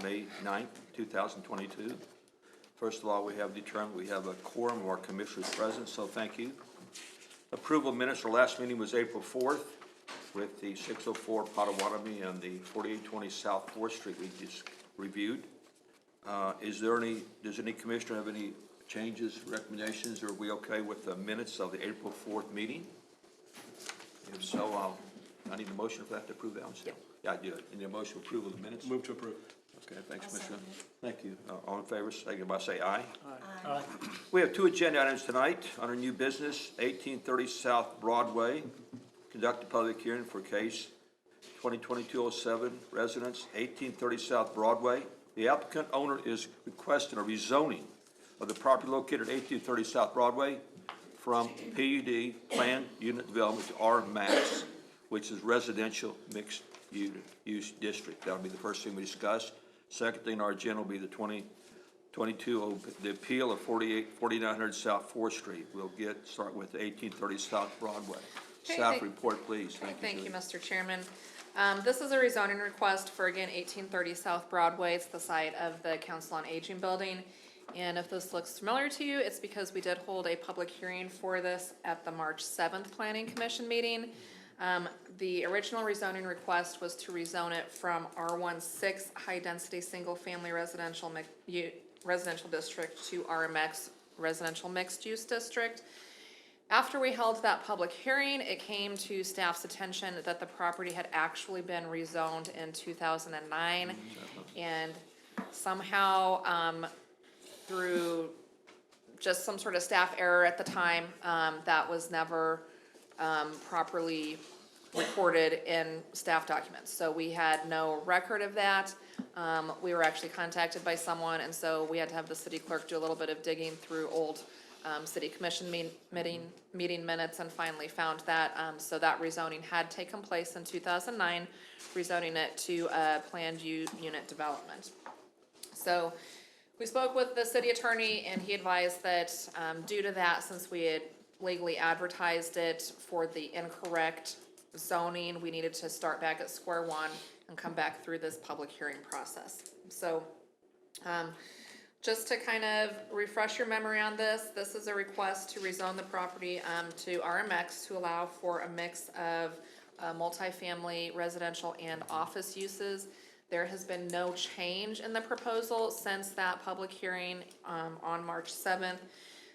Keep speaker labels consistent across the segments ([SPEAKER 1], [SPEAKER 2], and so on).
[SPEAKER 1] May 9th, 2022. First of all, we have determined we have a quorum of our commissioners present, so thank you. Approval of minutes. Our last meeting was April 4th with the 604 Potawatomi and the 4820 South 4th Street we just reviewed. Does any commissioner have any changes, recommendations, or are we okay with the minutes of the April 4th meeting? If so, I need a motion for that to approve that one still. Yeah, I do. I need a motion to approve of the minutes.
[SPEAKER 2] Move to approve.
[SPEAKER 1] Okay, thanks, Commissioner. Thank you. All in favor, signify by say aye.
[SPEAKER 2] Aye.
[SPEAKER 1] We have two agenda items tonight under new business. 1830 South Broadway, conduct a public hearing for case 2022-07, residents, 1830 South Broadway. The applicant owner is requesting a rezoning of the property located at 1830 South Broadway from PUD, Planned Unit Development, to R-Max, which is Residential Mixed Use District. That'll be the first thing we discuss. Second thing on our agenda will be the 2022, the appeal of 4900 South 4th Street. We'll start with 1830 South Broadway.
[SPEAKER 3] Okay,
[SPEAKER 1] Staff report, please.
[SPEAKER 3] Thank you, Mr. Chairman. This is a rezoning request for, again, 1830 South Broadway. It's the site of the Council on Aging building. And if this looks familiar to you, it's because we did hold a public hearing for this at the March 7th Planning Commission meeting. The original rezoning request was to rezone it from R16 high-density single-family residential district to RMX residential mixed-use district. After we held that public hearing, it came to staff's attention that the property had actually been rezoned in 2009, and somehow through just some sort of staff error at the time, that was never properly recorded in staff documents. So we had no record of that. We were actually contacted by someone, and so we had to have the city clerk do a little bit of digging through old city commission meeting minutes and finally found that. So that rezoning had taken place in 2009, rezoning it to a planned unit development. So we spoke with the city attorney, and he advised that due to that, since we had legally advertised it for the incorrect zoning, we needed to start back at square one and come back through this public hearing process. So just to kind of refresh your memory on this, this is a request to rezone the property to RMX to allow for a mix of multifamily, residential, and office uses. There has been no change in the proposal since that public hearing on March 7th.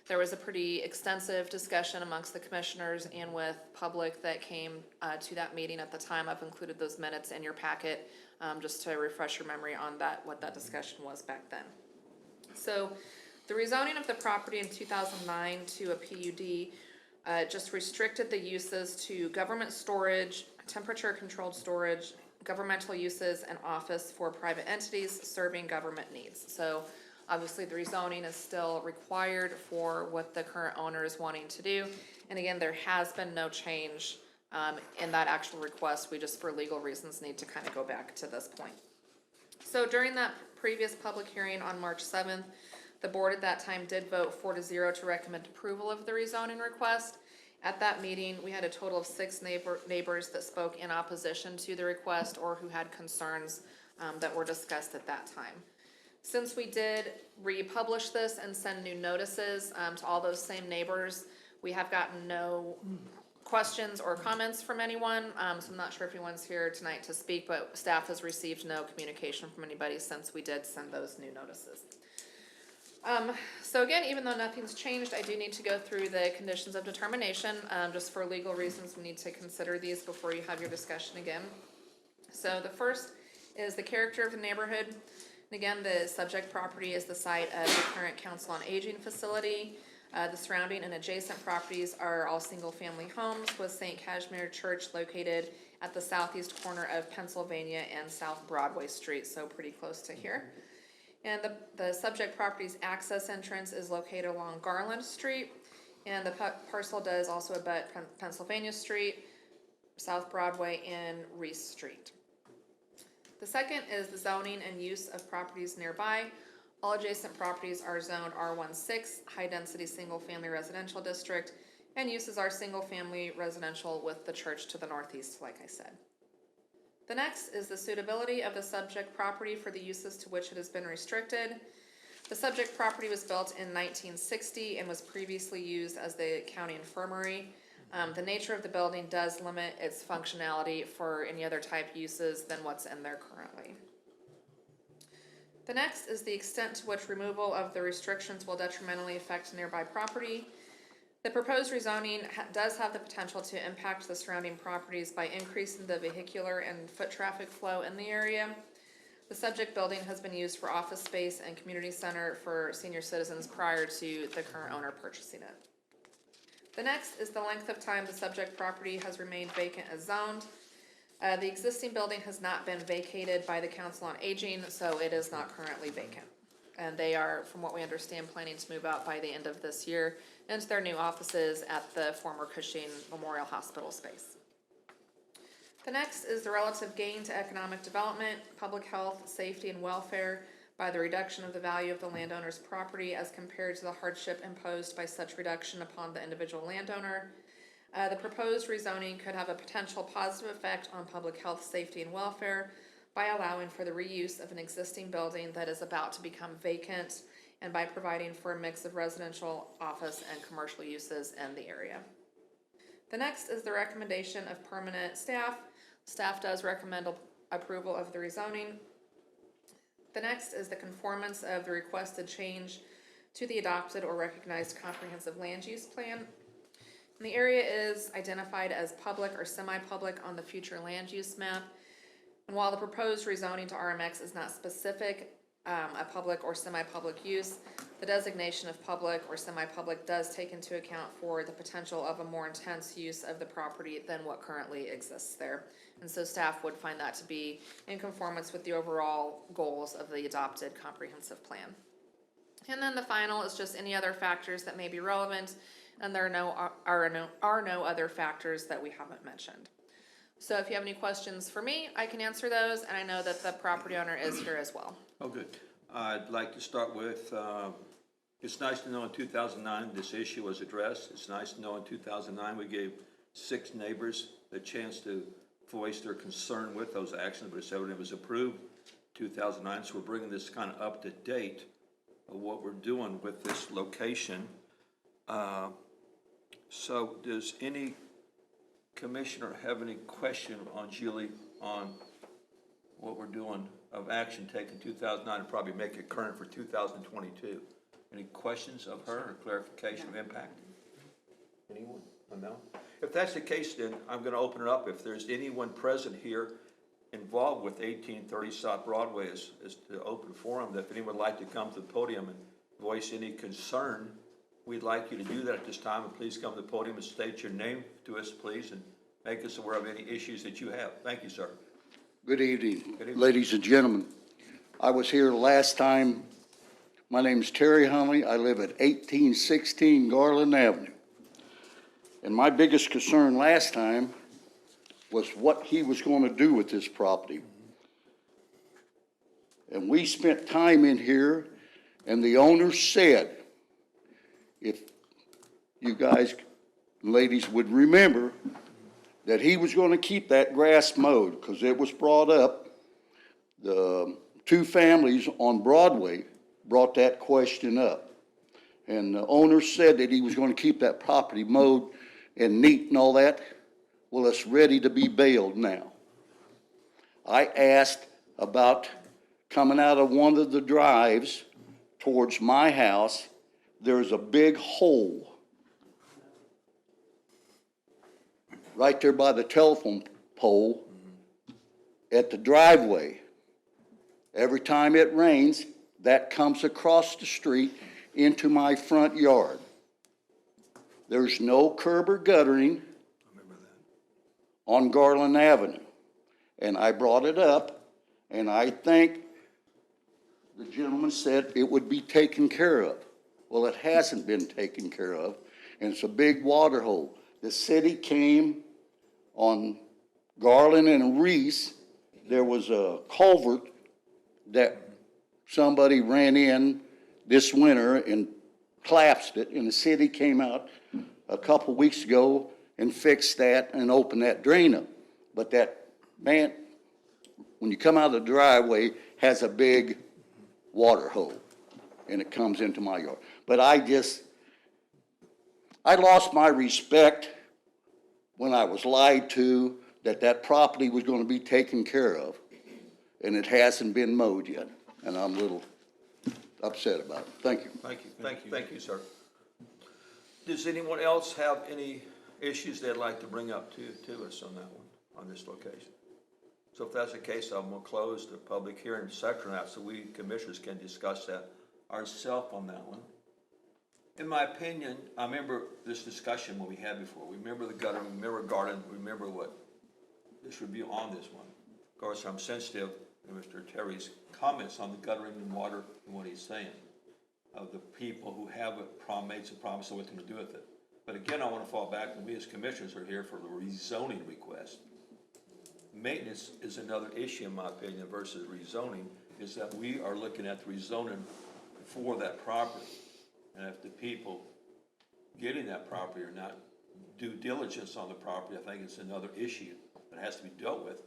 [SPEAKER 3] There was a pretty extensive discussion amongst the commissioners and with public that came to that meeting at the time. I've included those minutes in your packet just to refresh your memory on that, what that discussion was back then. So the rezoning of the property in 2009 to a PUD just restricted the uses to government storage, temperature controlled storage, governmental uses, and office for private entities serving government needs. So obviously the rezoning is still required for what the current owner is wanting to do. And again, there has been no change in that actual request. We just, for legal reasons, need to kind of go back to this point. So during that previous public hearing on March 7th, the board at that time did vote 4-0 to recommend approval of the rezoning request. At that meeting, we had a total of 6 neighbors that spoke in opposition to the request or who had concerns that were discussed at that time. Since we did republish this and send new notices to all those same neighbors, we have gotten no questions or comments from anyone. So I'm not sure if anyone's here tonight to speak, but staff has received no communication from anybody since we did send those new notices. So again, even though nothing's changed, I do need to go through the conditions of determination. Just for legal reasons, we need to consider these before you have your discussion again. So the first is the character of the neighborhood. And again, the subject property is the site of the current Council on Aging facility. The surrounding and adjacent properties are all single-family homes with St. Casimir Church located at the southeast corner of Pennsylvania and South Broadway Street, so pretty close to here. And the subject property's access entrance is located along Garland Street, and the parcel does also abut Pennsylvania Street, South Broadway, and Reese Street. The second is the zoning and use of properties nearby. All adjacent properties are zoned R16, high-density single-family residential district, and uses are single-family residential with the church to the northeast, like I said. The next is the suitability of the subject property for the uses to which it has been restricted. The subject property was built in 1960 and was previously used as the county infirmary. The nature of the building does limit its functionality for any other type uses than what's in there currently. The next is the extent to which removal of the restrictions will detrimentally affect nearby property. The proposed rezoning does have the potential to impact the surrounding properties by increasing the vehicular and foot traffic flow in the area. The subject building has been used for office space and community center for senior citizens prior to the current owner purchasing it. The next is the length of time the subject property has remained vacant as zoned. The existing building has not been vacated by the Council on Aging, so it is not currently vacant. And they are, from what we understand, planning to move out by the end of this year into their new offices at the former Cushing Memorial Hospital space. The next is the relative gain to economic development, public health, safety, and welfare by the reduction of the value of the landowner's property as compared to the hardship imposed by such reduction upon the individual landowner. The proposed rezoning could have a potential positive effect on public health, safety, and welfare by allowing for the reuse of an existing building that is about to become vacant and by providing for a mix of residential, office, and commercial uses in the area. The next is the recommendation of permanent staff. Staff does recommend approval of the rezoning. The next is the conformance of the requested change to the adopted or recognized comprehensive land use plan. And the area is identified as public or semi-public on the future land use map. And while the proposed rezoning to RMX is not specific, a public or semi-public use, the designation of public or semi-public does take into account for the potential of a more intense use of the property than what currently exists there. And so staff would find that to be in conformance with the overall goals of the adopted comprehensive plan. And then the final is just any other factors that may be relevant, and there are no other factors that we haven't mentioned. So if you have any questions for me, I can answer those, and I know that the property owner is here as well.
[SPEAKER 1] Oh, good. I'd like to start with, it's nice to know in 2009 this issue was addressed. It's nice to know in 2009 we gave 6 neighbors the chance to voice their concern with those actions, but it was approved 2009, so we're bringing this kind of up to date of what we're doing with this location. So does any commissioner have any question on Julie on what we're doing of action taken 2009 and probably make it current for 2022? Any questions of her or clarification of impact? Anyone? No? If that's the case, then I'm going to open it up. If there's anyone present here involved with 1830 South Broadway is the open forum, that if anyone would like to come to the podium and voice any concern, we'd like you to do that at this time. And please come to the podium and state your name to us, please, and make us aware of any issues that you have. Thank you, sir.
[SPEAKER 2] Good evening,
[SPEAKER 1] Good evening.
[SPEAKER 2] ladies and gentlemen. I was here last time. My name is Terry Hunley. I live at 1816 Garland Avenue. And my biggest concern last time was what he was going to do with this property. And we spent time in here, and the owner said, if you guys, ladies, would remember, that he was going to keep that grass mowed, because it was brought up. The 2 families on Broadway brought that question up. And the owner said that he was going to keep that property mowed and neat and all that. Well, it's ready to be baled now. I asked about coming out of one of the drives towards my house. There's a big hole right there by the telephone pole at the driveway. Every time it rains, that comes across the street into my front yard. There's no curb or guttering on Garland Avenue. And I brought it up, and I think the gentleman said it would be taken care of. Well, it hasn't been taken care of, and it's a big water hole. The city came on Garland and Reese. There was a culvert that somebody ran in this winter and collapsed it, and the city came out a couple weeks ago and fixed that and opened that drain up. But that man, when you come out of the driveway, has a big water hole, and it comes into my yard. But I lost my respect when I was lied to that that property was gonna be taken care of, and it hasn't been mowed yet, and I'm a little upset about it. Thank you.
[SPEAKER 1] Thank you, sir. Does anyone else have any issues they'd like to bring up to us on that one, on this location? So if that's the case, I'm gonna close the public hearing section of that, so we commissioners can discuss that ourselves on that one. In my opinion, I remember this discussion when we had before. We remember the gutter, we remember garden, we remember what this review on this one. Of course, I'm sensitive to Mr. Terry's comments on the guttering and water and what he's saying of the people who have a problem, made some promise of what they're gonna do with it. But again, I wanna fall back, and we as commissioners are here for the rezoning request. Maintenance is another issue, in my opinion, versus rezoning, is that we are looking at the rezoning for that property. And if the people getting that property are not due diligence on the property, I think it's another issue that has to be dealt with.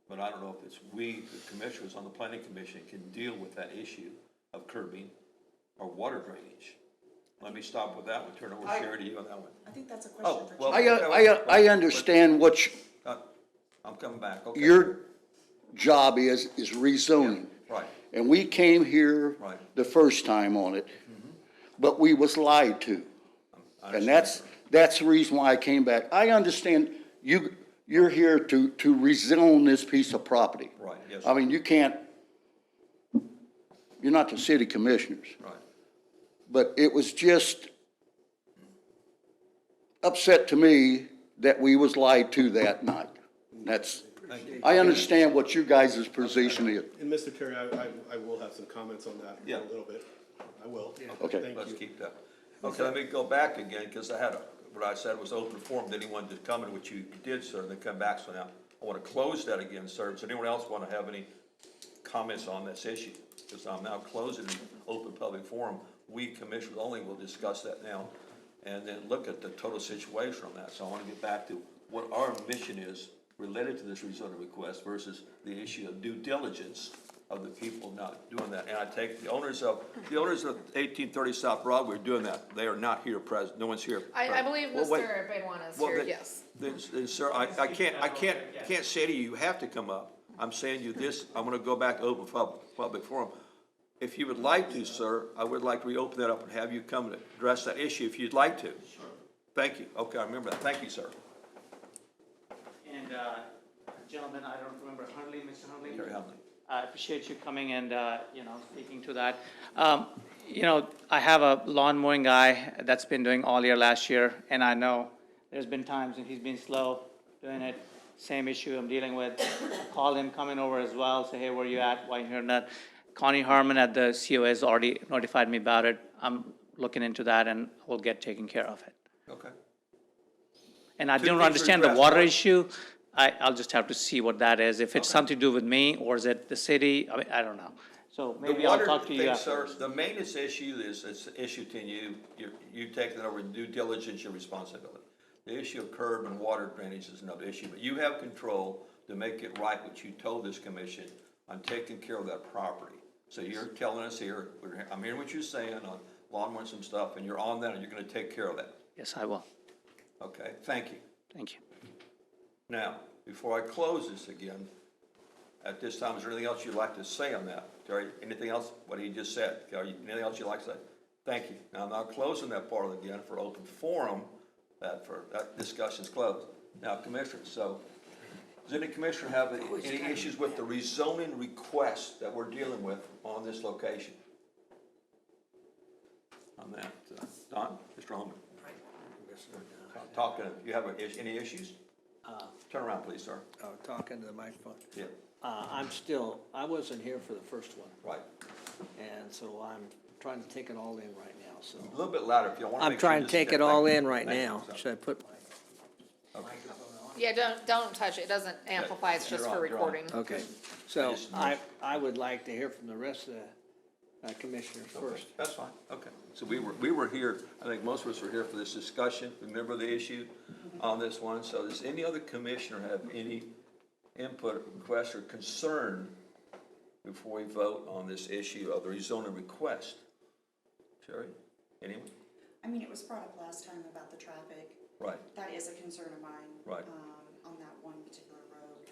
[SPEAKER 1] But I don't know if it's we, the commissioners on the planning commission, can deal with that issue of curbing or water drainage. Let me stop with that one, turn over Sherry to you on that one.
[SPEAKER 4] I think that's a question for
[SPEAKER 1] well,
[SPEAKER 4] Chief.
[SPEAKER 2] I understand what
[SPEAKER 1] I'm coming back, okay.
[SPEAKER 2] your job is rezoning.
[SPEAKER 1] Right,
[SPEAKER 2] And we came here
[SPEAKER 1] Right.
[SPEAKER 2] the first time on it, but we was lied to.
[SPEAKER 1] I
[SPEAKER 2] And
[SPEAKER 1] understand.
[SPEAKER 2] that's the reason why I came back. I understand you're here to rezone this piece of property.
[SPEAKER 1] Right, yes,
[SPEAKER 2] I mean, you're not the city commissioners.
[SPEAKER 1] right.
[SPEAKER 2] But it was just upset to me that we was lied to that night.
[SPEAKER 1] Thank you.
[SPEAKER 2] I understand what you guys' position is.
[SPEAKER 5] And Mr. Terry, I will have some comments on that in
[SPEAKER 1] Yeah.
[SPEAKER 5] a little bit. I will.
[SPEAKER 2] Okay.
[SPEAKER 5] Thank
[SPEAKER 1] Let's
[SPEAKER 5] you.
[SPEAKER 1] keep that. Okay, let me go back again, because I had, what I said was open forum, to anyone to come in, which you did, sir, and then come back, so now I want to close that again, sir. Does anyone else want to have any comments on this issue? Because I'm now closing the open public forum. We commissioners only will discuss that now, and then look at the total situation on that. So I want to get back to what our mission is related to this rezoning request versus the issue of due diligence of the people not doing that. And I take the owners of 1830 South Broadway are doing that. They are not here present. No one's here.
[SPEAKER 3] I believe
[SPEAKER 1] Well, wait.
[SPEAKER 3] Mr. Bedwan is
[SPEAKER 1] Well,
[SPEAKER 3] here,
[SPEAKER 1] then-
[SPEAKER 3] yes.
[SPEAKER 1] Then, sir, I can't say to you, you have to come up. I'm saying to you this, I'm gonna go back to open public forum. If you would like to, sir, I would like to reopen that up and have you come and address that issue if you'd like to. Sure. Thank you. Okay, I remember that. Thank you, sir.
[SPEAKER 6] And gentlemen, I don't remember Hunley, Mr. Hunley?
[SPEAKER 1] Terry Hunley.
[SPEAKER 6] I appreciate you coming and, speaking to that. I have a lawn mowing guy that's been doing all year last year, and I know there's been times when he's been slow doing it. Same issue I'm dealing with. Call him coming over as well, say, hey, where you at? Why you hearing that? Connie Harmon at the COA has already notified me about it. I'm looking into that and we'll get taken care of it.
[SPEAKER 1] Okay.
[SPEAKER 6] And I
[SPEAKER 1] Two
[SPEAKER 6] don't
[SPEAKER 1] things
[SPEAKER 6] understand
[SPEAKER 1] are
[SPEAKER 6] the
[SPEAKER 1] addressed.
[SPEAKER 6] water
[SPEAKER 1] One-
[SPEAKER 6] issue. I'll just have to see what that is. If it's something to do with me or is it the city? I mean, I don't know. So
[SPEAKER 1] The
[SPEAKER 6] maybe I'll
[SPEAKER 1] water
[SPEAKER 6] talk to you
[SPEAKER 1] thing, sir,
[SPEAKER 6] afterwards.
[SPEAKER 1] the maintenance issue is, it's an issue to you. You taking it over due diligence, your responsibility. The issue of curb and water drainage is another issue, but you have control to make it right, what you told this commission on taking care of that property. So you're telling us here, I'm hearing what you're saying on lawnmower and some stuff, and you're on that, and you're gonna take care of that.
[SPEAKER 6] Yes, I will.
[SPEAKER 1] Okay, thank you.
[SPEAKER 6] Thank you.
[SPEAKER 1] Now, before I close this again, at this time, is there anything else you'd like to say on that? Terry, anything else, what he just said? Anything else you'd like to say? Thank you. Now, I'm now closing that part again for open forum, that discussion's closed. Now, commissioners, so, does any commissioner have any issues with the rezoning request that we're dealing with on this location? On that, Don, Mr. Holman? Talking, you have any issues? Turn around, please, sir.
[SPEAKER 7] Talking to the microphone.
[SPEAKER 1] Yeah,
[SPEAKER 7] I wasn't here for the first one,
[SPEAKER 1] right.
[SPEAKER 7] and so I'm trying to take it all in right now, so.
[SPEAKER 1] A little bit louder if you want to
[SPEAKER 7] I'm
[SPEAKER 1] make sure
[SPEAKER 7] trying to
[SPEAKER 1] this
[SPEAKER 7] take
[SPEAKER 1] gets
[SPEAKER 7] it all
[SPEAKER 1] back.
[SPEAKER 7] in right
[SPEAKER 1] Thank you.
[SPEAKER 7] now.
[SPEAKER 1] So-
[SPEAKER 7] Should I put,
[SPEAKER 1] Okay.
[SPEAKER 3] Yeah, don't touch it. It doesn't amplify, it's just
[SPEAKER 1] You're
[SPEAKER 3] for
[SPEAKER 1] on, you're on.
[SPEAKER 3] recording.
[SPEAKER 7] okay. So
[SPEAKER 1] just-
[SPEAKER 7] I would like to hear from the rest of the commissioners first.
[SPEAKER 1] That's fine, okay. So we were here, I think most of us were here for this discussion, remember the issue on this one. So does any other commissioner have any input, request, or concern before we vote on this issue of the rezoning request? Sherry, anyone?
[SPEAKER 4] I mean, it was brought up last time about the traffic.
[SPEAKER 1] Right,
[SPEAKER 4] That is a concern of mine.
[SPEAKER 1] Right.
[SPEAKER 4] On that one particular road.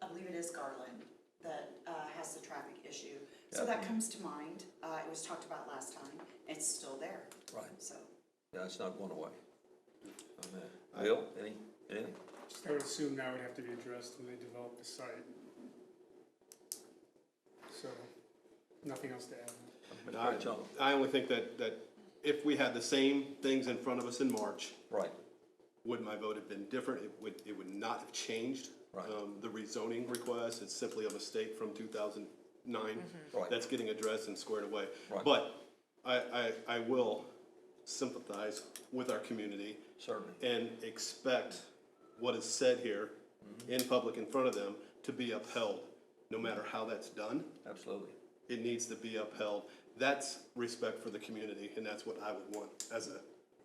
[SPEAKER 4] I believe it is Garland that, has the traffic issue. So
[SPEAKER 1] Yeah.
[SPEAKER 4] that comes to mind. It was talked about last time. It's still there.
[SPEAKER 1] right.
[SPEAKER 4] So,
[SPEAKER 1] Yeah, it's not going away. On that. Bill, anything?
[SPEAKER 8] I would assume that would have to be addressed when they develop the site. So, nothing else to add.
[SPEAKER 5] I,
[SPEAKER 1] John?
[SPEAKER 5] I only think that if we had the same things in front of us in March,
[SPEAKER 1] Right,
[SPEAKER 5] would my vote have been different? It would not have changed.
[SPEAKER 1] Right.
[SPEAKER 5] The rezoning request, it's simply a mistake from 2009.
[SPEAKER 1] Right.
[SPEAKER 5] That's getting addressed and squared away.
[SPEAKER 1] Right.
[SPEAKER 5] But I will sympathize with our community
[SPEAKER 1] certainly.
[SPEAKER 5] and expect what is said here in public in front of them to be upheld, no matter how that's done.
[SPEAKER 1] Absolutely.
[SPEAKER 5] It needs to be upheld. That's respect for the community, and that's what I would want as a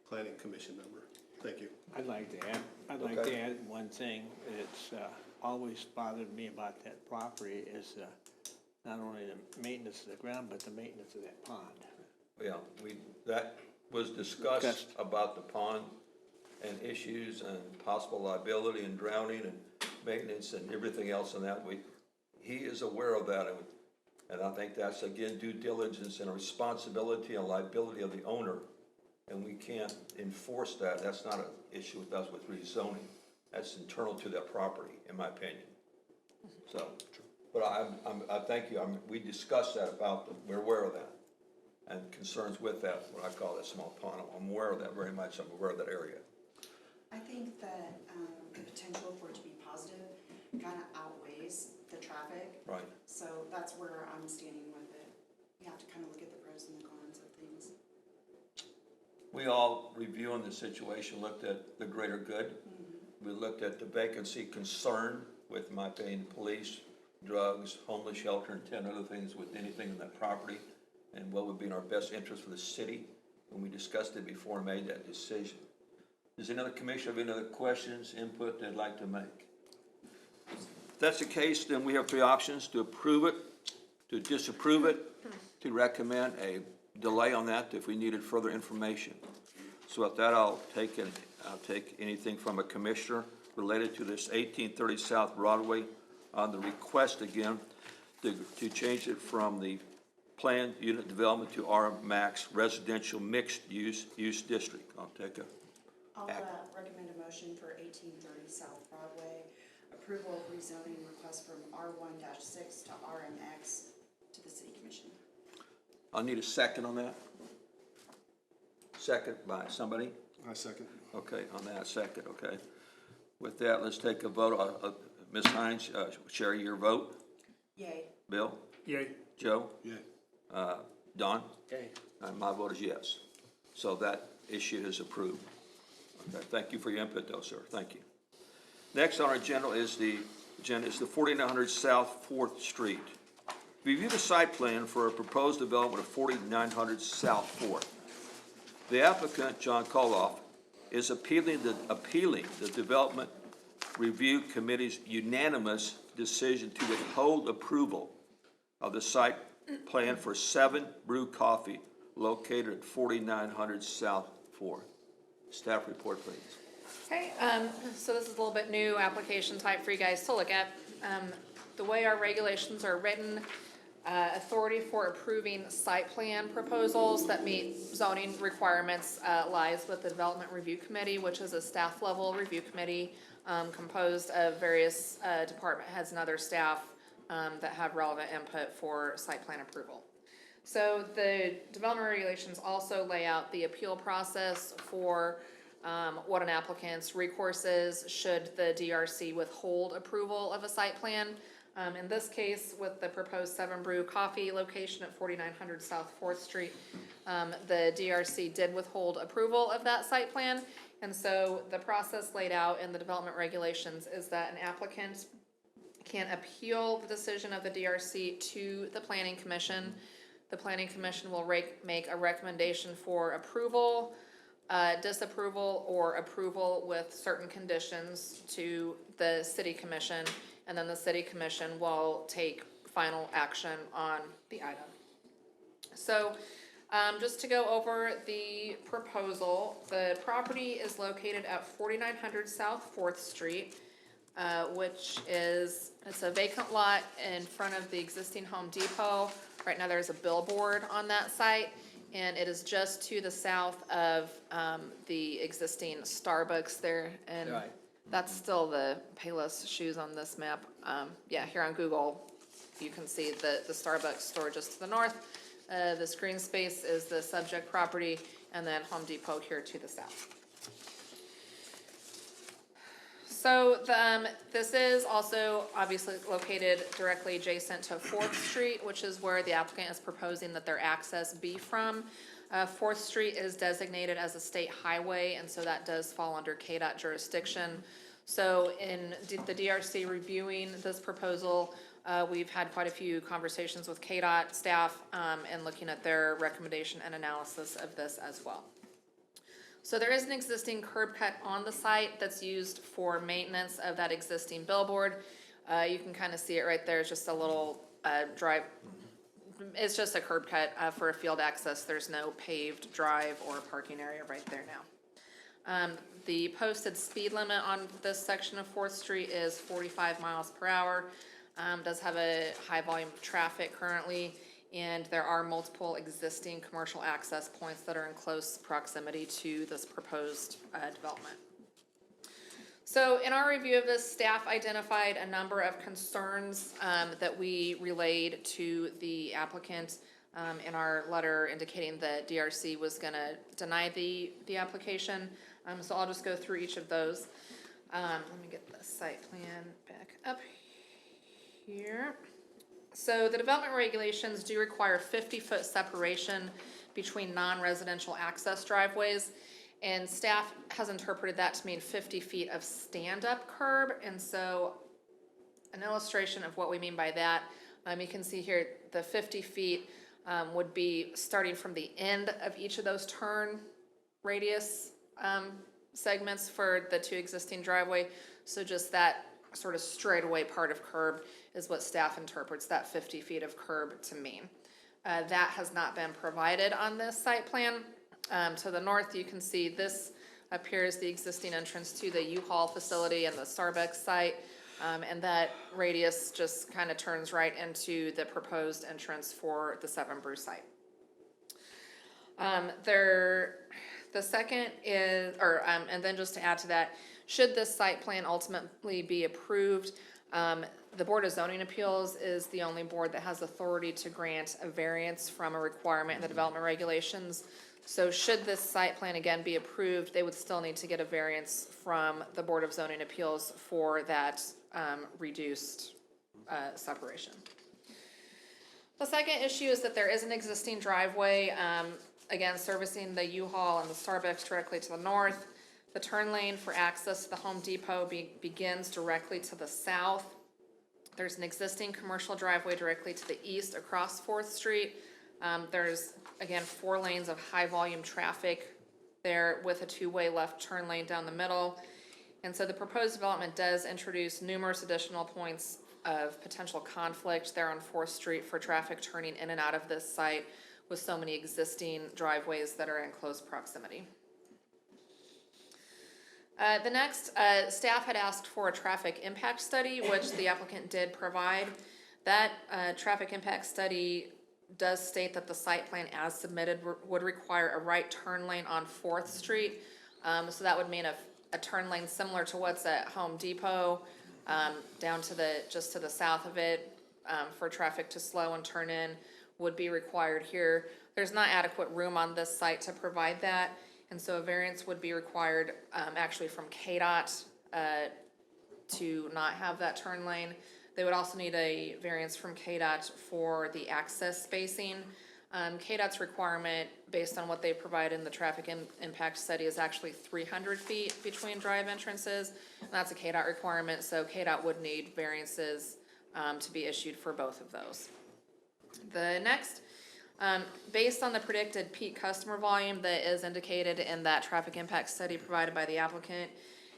[SPEAKER 5] planning commission member. Thank you.
[SPEAKER 7] I'd like to
[SPEAKER 1] Okay.
[SPEAKER 7] add one thing. It's always bothered me about that property is not only the maintenance of the ground, but the maintenance of that pond.
[SPEAKER 1] Yeah, that was discussed
[SPEAKER 7] Discussed.
[SPEAKER 1] about the pond and issues and possible liability and drowning and maintenance and everything else in that. He is aware of that, and I think that's, again, due diligence and a responsibility and liability of the owner. And we can't enforce that. That's not an issue with us with rezoning. That's internal to that property, in my opinion. So, but I thank you. We discussed that we're aware of that. And concerns with that, what I call that small pond. I'm aware of that very much. I'm aware of that area.
[SPEAKER 4] I think that, the potential for it to be positive kind of outweighs the traffic.
[SPEAKER 1] Right.
[SPEAKER 4] So that's where I'm standing with it. You have to kind of look at the pros and the cons of things.
[SPEAKER 1] We all reviewing the situation, looked at the greater good. We looked at the vacancy concern with, in my opinion, police, drugs, homeless shelter, and 10 other things with anything in that property, and what would be in our best interest for the city when we discussed it before and made that decision. Does any other commissioner have any other questions, input they'd like to make? If that's the case, then we have three options: to approve it, to disapprove it, to recommend a delay on that if we needed further information. So with that, I'll take anything from a commissioner related to this 1830 South Broadway on the request again to change it from the planned unit development to R-Max residential mixed use district. I'll recommend
[SPEAKER 4] a motion for 1830 South Broadway, approval of rezoning request from R1-6 to RMX to the city commission.
[SPEAKER 1] I'll need a second on that. Second by somebody?
[SPEAKER 5] I second.
[SPEAKER 1] Okay, on that, second, okay. With that, let's take a vote. Ms. Hines, Sherry, your vote?
[SPEAKER 4] Yay.
[SPEAKER 1] Bill?
[SPEAKER 8] Yay.
[SPEAKER 1] Joe?
[SPEAKER 5] Yeah.
[SPEAKER 1] Don?
[SPEAKER 7] Okay.
[SPEAKER 1] And my vote is yes. So that issue is approved. Okay, thank you for your input though, sir. Thank you. Next on our agenda is the 4900 South 4th Street. Review the site plan for a proposed development of 4900 South 4th. The applicant, John Koloff, is appealing the Development Review Committee's unanimous decision to withhold approval of the site plan for 7 Brew Coffee located at 4900 South 4th. Staff report, please.
[SPEAKER 3] Okay, so this is a little bit new application type for you guys to look at. The way our regulations are written, authority for approving site plan proposals that meet zoning requirements lies with the Development Review Committee, which is a staff level review committee composed of various department heads and other staff that have relevant input for site plan approval. So the development regulations also lay out the appeal process for what an applicant's recourse is should the DRC withhold approval of a site plan. In this case, with the proposed 7 Brew Coffee location at 4900 South 4th Street, the DRC did withhold approval of that site plan. And so the process laid out in the development regulations is that an applicant can appeal the decision of the DRC to the Planning Commission. The Planning Commission will make a recommendation for approval. disapproval or approval with certain conditions to the city commission, and then the city commission will take final action on the item. So, just to go over the proposal, the property is located at 4900 South 4th Street, which is, it's a vacant lot in front of the existing Home Depot. Right now, there's a billboard on that site, and it is just to the south of the existing Starbucks there. And
[SPEAKER 7] Right.
[SPEAKER 3] that's still the Payless Shoes on this map. Yeah, here on Google, you can see the Starbucks store just to the north. This green space is the subject property, and then Home Depot here to the south. So this is also obviously located directly adjacent to 4th Street, which is where the applicant is proposing that their access be from. 4th Street is designated as a state highway, and so that does fall under KDOT jurisdiction. So in the DRC reviewing this proposal, we've had quite a few conversations with KDOT staff and looking at their recommendation and analysis of this as well. So there is an existing curb cut on the site that's used for maintenance of that existing billboard. You can kind of see it right there. It's just a little drive. It's just a curb cut for a field access. There's no paved drive or parking area right there now. The posted speed limit on this section of 4th Street is 45 miles per hour. Does have a high volume of traffic currently, and there are multiple existing commercial access points that are in close proximity to this proposed development. So in our review of this, staff identified a number of concerns that we relayed to the applicant in our letter indicating that DRC was gonna deny the application. So I'll just go through each of those. Let me get the site plan back up here. So the development regulations do require 50-foot separation between non-residential access driveways, and staff has interpreted that to mean 50 feet of stand-up curb. And so an illustration of what we mean by that, you can see here the 50 feet would be starting from the end of each of those turn radius segments for the two existing driveway. So just that sort of straightaway part of curb is what staff interprets that 50 feet of curb to mean. That has not been provided on this site plan. To the north, you can see this appears the existing entrance to the U-Haul facility and the Starbucks site, and that radius just kind of turns right into the proposed entrance for the 7 Brew site. The second is, and then just to add to that, should this site plan ultimately be approved, the Board of Zoning Appeals is the only board that has authority to grant a variance from a requirement in the development regulations. So should this site plan again be approved, they would still need to get a variance from the Board of Zoning Appeals for that reduced separation. The second issue is that there is an existing driveway, again servicing the U-Haul and the Starbucks directly to the north. The turn lane for access to the Home Depot begins directly to the south. There's an existing commercial driveway directly to the east across 4th Street. There's, again, 4 lanes of high volume traffic there with a 2-way left turn lane down the middle. And so the proposed development does introduce numerous additional points of potential conflict there on 4th Street for traffic turning in and out of this site with so many existing driveways that are in close proximity. The next, staff had asked for a traffic impact study, which the applicant did provide. That traffic impact study does state that the site plan as submitted would require a right turn lane on 4th Street. So that would mean a turn lane similar to what's at Home Depot, down to just to the south of it, for traffic to slow and turn in would be required here. There's not adequate room on this site to provide that. And so a variance would be required actually from KDOT to not have that turn lane. They would also need a variance from KDOT for the access spacing. KDOT's requirement, based on what they provide in the traffic impact study, is actually 300 feet between drive entrances. And that's a KDOT requirement, so KDOT would need variances to be issued for both of those. The next Based on the predicted peak customer volume that is indicated in that traffic impact study provided by the applicant,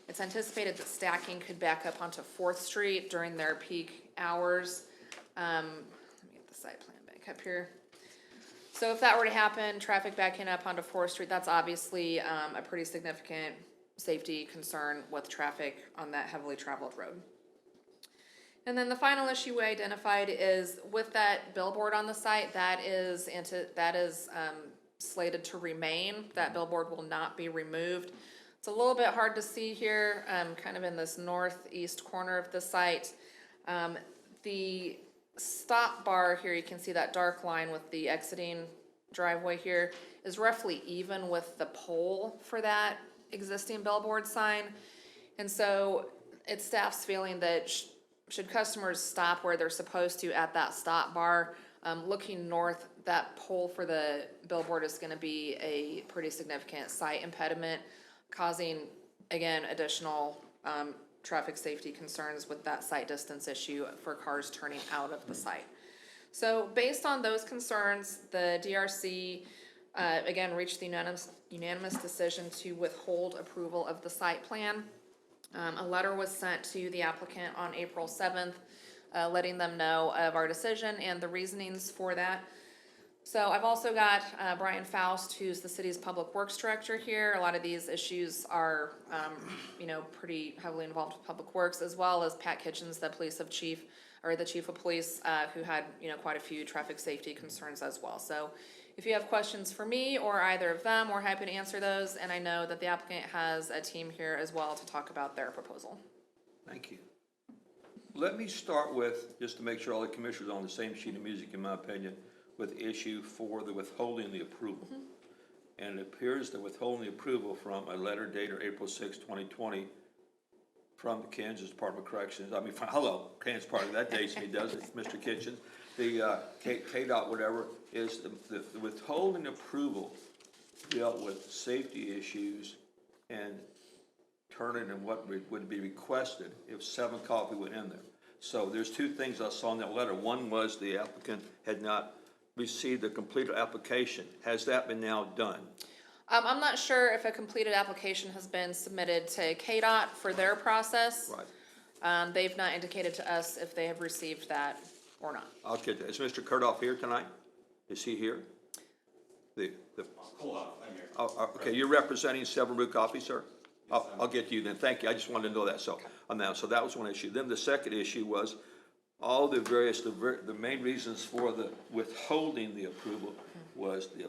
[SPEAKER 3] it's anticipated that stacking could back up onto Fourth Street during their peak hours. Let me get the site plan back up here. So if that were to happen, traffic backing up onto Fourth Street, that's obviously a pretty significant safety concern with traffic on that heavily traveled road. And then the final issue we identified is with that billboard on the site, that is slated to remain. That billboard will not be removed. It's a little bit hard to see here, kind of in this northeast corner of the site. The stop bar here, you can see that dark line with the exiting driveway here, is roughly even with the pole for that existing billboard sign. And so it's staff's feeling that should customers stop where they're supposed to at that stop bar, looking north, that pole for the billboard is gonna be a pretty significant sight impediment, causing, again, additional traffic safety concerns with that sight distance issue for cars turning out of the site. So based on those concerns, the DRC, again, reached the unanimous decision to withhold approval of the site plan. A letter was sent to the applicant on April 7th, letting them know of our decision and the reasonings for that. So I've also got Brian Faust, who's the city's public works director here. A lot of these issues are, pretty heavily involved with public works, as well as Pat Kitchens, the chief of police, who had, quite a few traffic safety concerns as well. So if you have questions for me or either of them, we're happy to answer those. And I know that the applicant has a team here as well to talk about their proposal.
[SPEAKER 1] Thank you. Let me start with, just to make sure all the commissioners are on the same sheet of music, in my opinion, with issue for the withholding the approval. And it appears that withholding the approval from a letter dated April 6, 2020, from the Kansas Department of Corrections, Kansas Department, that dates me, doesn't it, Mr. Kitchens? The KDOT, whatever, is the withholding approval dealt with safety issues and turning in what would be requested if 7 coffee went in there. So there's two things I saw in that letter. One was the applicant had not received a completed application. Has that been now done?
[SPEAKER 3] I'm not sure if a completed application has been submitted to KDOT for their process.
[SPEAKER 1] Right.
[SPEAKER 3] They've not indicated to us if they have received that or not.
[SPEAKER 1] I'll get that. Is Mr. Kurdoff here tonight? Is he here?
[SPEAKER 9] Hold on, I'm here.
[SPEAKER 1] Okay, you're representing Seven Brew Coffee, sir? I'll get to you then. Thank you. I just wanted to know that. So that was one issue. Then the second issue was all the main reasons for the withholding the approval was the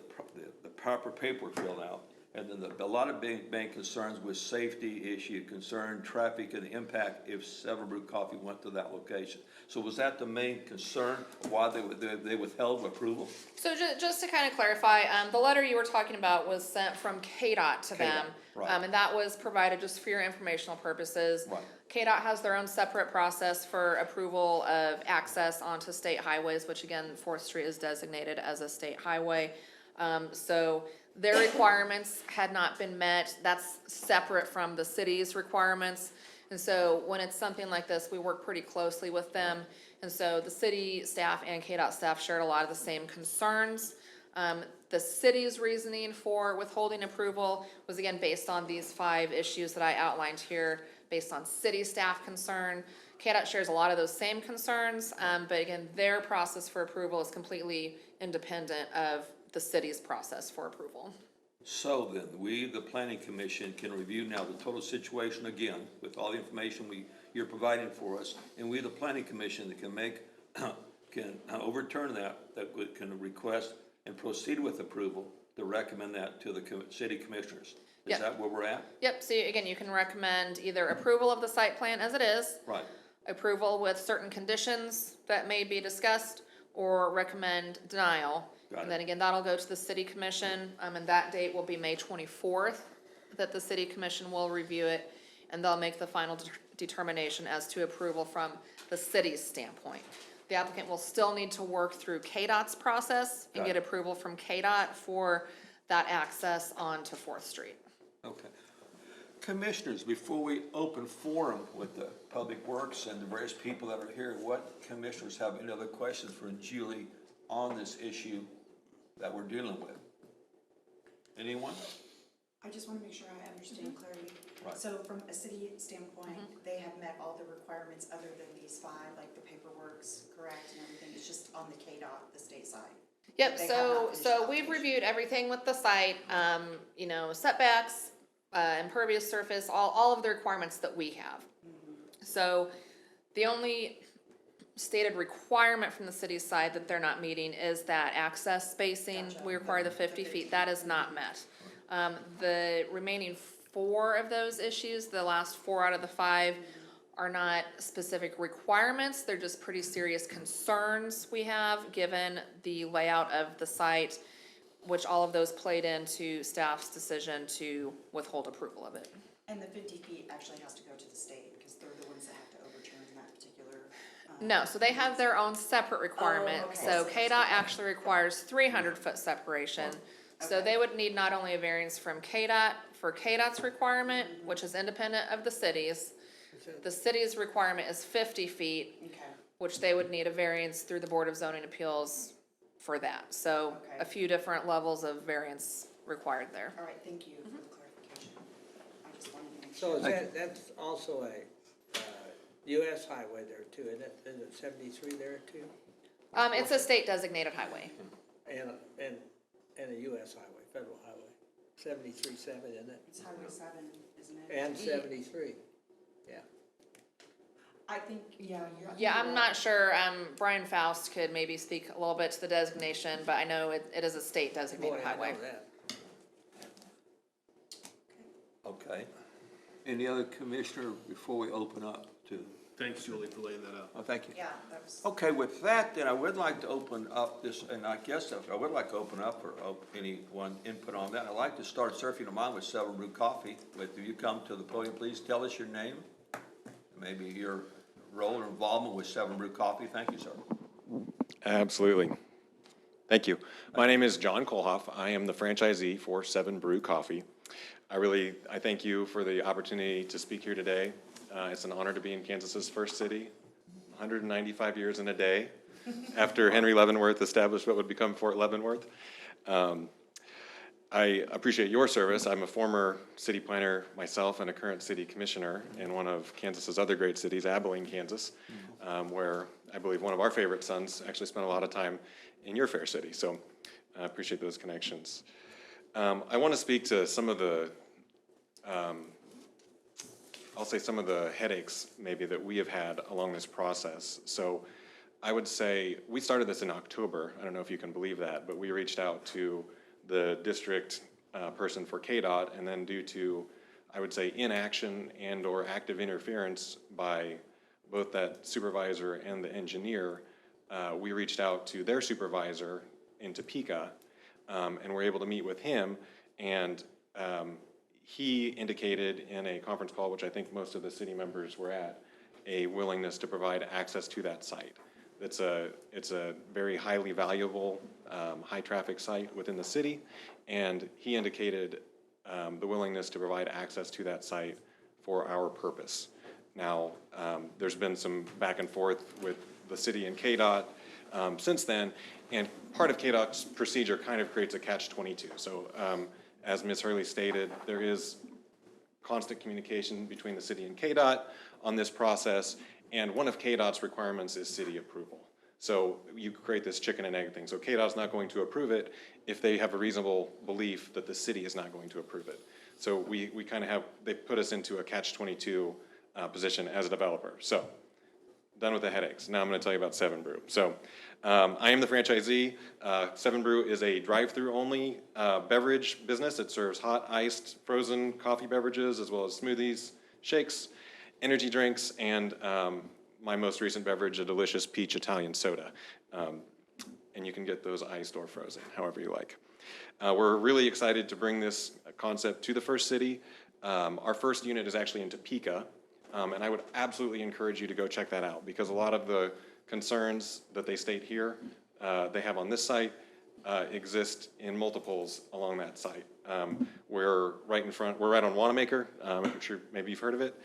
[SPEAKER 1] proper paperwork filled out. And then a lot of main concerns with safety issue, traffic and the impact if Seven Brew Coffee went to that location. So was that the main concern, why they withheld approval?
[SPEAKER 3] So just to kind of clarify, the letter you were talking about was sent from KDOT to them.
[SPEAKER 1] Right.
[SPEAKER 3] And that was provided just for your informational purposes.
[SPEAKER 1] Right.
[SPEAKER 3] KDOT has their own separate process for approval of access onto state highways, which again, 4th Street is designated as a state highway. So their requirements had not been met. That's separate from the city's requirements. And so when it's something like this, we work pretty closely with them. And so the city staff and KDOT staff shared a lot of the same concerns. The city's reasoning for withholding approval was again based on these 5 issues that I outlined here, based on city staff concern. KDOT shares a lot of those same concerns, but again, their process for approval is completely independent of the city's process for approval.
[SPEAKER 1] So then, we, the planning commission, can review now the total situation again with all the information you're providing for us, and we, the planning commission, that can overturn that can request and proceed with approval to recommend that to the city commissioners. Is
[SPEAKER 3] Yep.
[SPEAKER 1] that where we're at?
[SPEAKER 3] Yep, so again, you can recommend either approval of the site plan as it is,
[SPEAKER 1] Right.
[SPEAKER 3] approval with certain conditions that may be discussed, or recommend denial.
[SPEAKER 1] Got
[SPEAKER 3] And
[SPEAKER 1] it.
[SPEAKER 3] then again, that'll go to the city commission, and that date will be May 24th, that the city commission will review it, and they'll make the final determination as to approval from the city's standpoint. The applicant will still need to work through KDOT's process and
[SPEAKER 1] Got
[SPEAKER 3] get
[SPEAKER 1] it.
[SPEAKER 3] approval from KDOT for that access onto 4th Street.
[SPEAKER 1] Okay. Commissioners, before we open forum with the Public Works and the various people that are here, what commissioners have any other questions for Julie on this issue that we're dealing with. Anyone?
[SPEAKER 4] I just wanna make sure I understand clearly.
[SPEAKER 1] Right.
[SPEAKER 4] So from a city standpoint, they have met all the requirements other than these five, like the paperwork's correct and everything, it's just on the KDOT, the state side.
[SPEAKER 3] Yep,
[SPEAKER 4] They have
[SPEAKER 3] so,
[SPEAKER 4] not finished
[SPEAKER 3] so we've
[SPEAKER 4] application.
[SPEAKER 3] reviewed everything with the site, you know, setbacks, impervious surface, all of the requirements that we have. So the only stated requirement from the city's side that they're not meeting is that access spacing.
[SPEAKER 4] Gotcha.
[SPEAKER 3] We require the 50 feet, that is not met. The remaining 4 of those issues, the last 4 out of the 5, are not specific requirements, they're just pretty serious concerns we have, given the layout of the site, which all of those played into staff's decision to withhold approval of it.
[SPEAKER 4] And the 50 feet actually has to go to the state, because they're the ones that have to overturn that particular.
[SPEAKER 3] No, so they have their own separate requirement,
[SPEAKER 4] okay.
[SPEAKER 3] so KDOT actually requires 300-foot separation. So
[SPEAKER 4] Okay.
[SPEAKER 3] they would need not only a variance from KDOT for KDOT's requirement, which is independent of the city's. The city's requirement is 50 feet,
[SPEAKER 4] Okay,
[SPEAKER 3] which they would need a variance through the Board of Zoning Appeals for that. So
[SPEAKER 4] Okay.
[SPEAKER 3] a few different levels of variance required there.
[SPEAKER 4] all right, thank you for the clarification. I just wanted to make
[SPEAKER 7] So
[SPEAKER 4] sure.
[SPEAKER 7] is that, that's also a, US highway there too, isn't it? Is it 73 there too?
[SPEAKER 3] It's a state designated highway.
[SPEAKER 7] And a US highway, federal highway, 73.7, isn't it?
[SPEAKER 4] It's Highway 7, isn't it?
[SPEAKER 7] And 73, yeah.
[SPEAKER 4] I think, yeah, you're.
[SPEAKER 3] Yeah, I'm not sure, Brian Faust could maybe speak a little bit to the designation, but I know it is a state
[SPEAKER 7] Boy,
[SPEAKER 3] designated
[SPEAKER 7] I
[SPEAKER 3] highway.
[SPEAKER 7] know that.
[SPEAKER 1] Okay. Any other commissioner before we open up to?
[SPEAKER 5] Thanks, Julie, for laying that out.
[SPEAKER 1] Oh, thank you.
[SPEAKER 4] Yeah, that was.
[SPEAKER 1] Okay, with that, then I would like to open up this, and I guess I would like to open up for anyone input on that. I'd like to start, sir, if you don't mind, with Seven Brew Coffee. If you come to the podium, please tell us your name, maybe your role or involvement with Seven Brew Coffee. Thank you, sir.
[SPEAKER 9] Absolutely. Thank you. My name is John Kolhoff. I am the franchisee for Seven Brew Coffee. I thank you for the opportunity to speak here today. It's an honor to be in Kansas's first city, 195 years in a day, after Henry Leavenworth established what would become Fort Leavenworth. I appreciate your service. I'm a former city planner myself and a current city commissioner in one of Kansas's other great cities, Abilene, Kansas, where I believe one of our favorite sons actually spent a lot of time in your fair city. So I appreciate those connections. I want to speak to some of the, I'll say some of the headaches maybe that we have had along this process. So I would say we started this in October. I don't know if you can believe that, but we reached out to the district person for KDOT, and then due to, I would say, inaction and or active interference by both that supervisor and the engineer, we reached out to their supervisor in Topeka, and were able to meet with him, and he indicated in a conference call, which I think most of the city members were at, a willingness to provide access to that site. It's a very highly valuable, high-traffic site within the city, and he indicated the willingness to provide access to that site for our purpose. Now, there's been some back and forth with the city and KDOT since then, and part of KDOT's procedure kind of creates a catch-22. So, as Ms. Hurley stated, there is constant communication between the city and KDOT on this process, and one of KDOT's requirements is city approval. So you create this chicken and egg thing. So KDOT's not going to approve it if they have a reasonable belief that the city is not going to approve it. So we kind of have, they put us into a catch-22 position as a developer. So, done with the headaches. Now I'm going to tell you about Seven Brew. So, I am the franchisee. Seven Brew is a drive-through only beverage business. It serves hot, iced, frozen coffee beverages, as well as smoothies, shakes, energy drinks, and my most recent beverage, a delicious peach Italian soda. And you can get those iced or frozen, however you like. We're really excited to bring this concept to the first city. Our first unit is actually in Topeka. And I would absolutely encourage you to go check that out, because a lot of the concerns that they state here, they have on this site, exist in multiples along that site. We're right on Wanamaker. I'm sure maybe you've heard of it.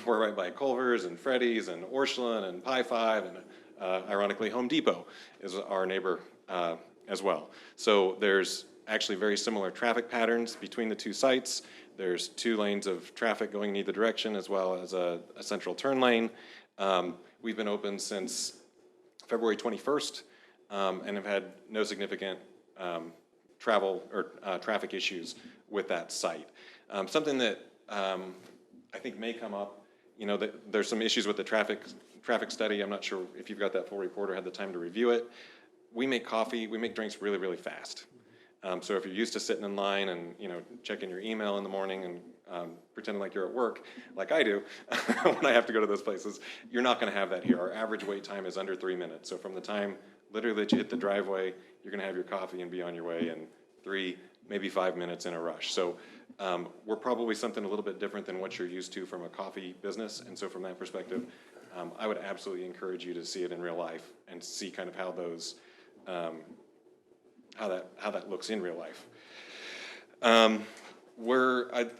[SPEAKER 9] We're right by Culver's and Freddy's and Orscheln and Pi 5, and ironically Home Depot is our neighbor as well. So there's actually very similar traffic patterns between the two sites. There's 2 lanes of traffic going in either direction, as well as a central turn lane. We've been open since February 21st, and have had no significant travel or traffic issues with that site. Something that I think may come up, there's some issues with the traffic study. I'm not sure if you've got that full report or had the time to review it. We make drinks really, really fast. So if you're used to sitting in line and, checking your email in the morning and pretending like you're at work, like I do, when I have to go to those places, you're not gonna have that here. Our average wait time is under 3 minutes. So from the time literally that you hit the driveway, you're gonna have your coffee and be on your way in 3, maybe 5 minutes in a rush. So we're probably something a little bit different than what you're used to from a coffee business. And so from that perspective, I would absolutely encourage you to see it in real life and see kind of how those, how that looks in real life. I'll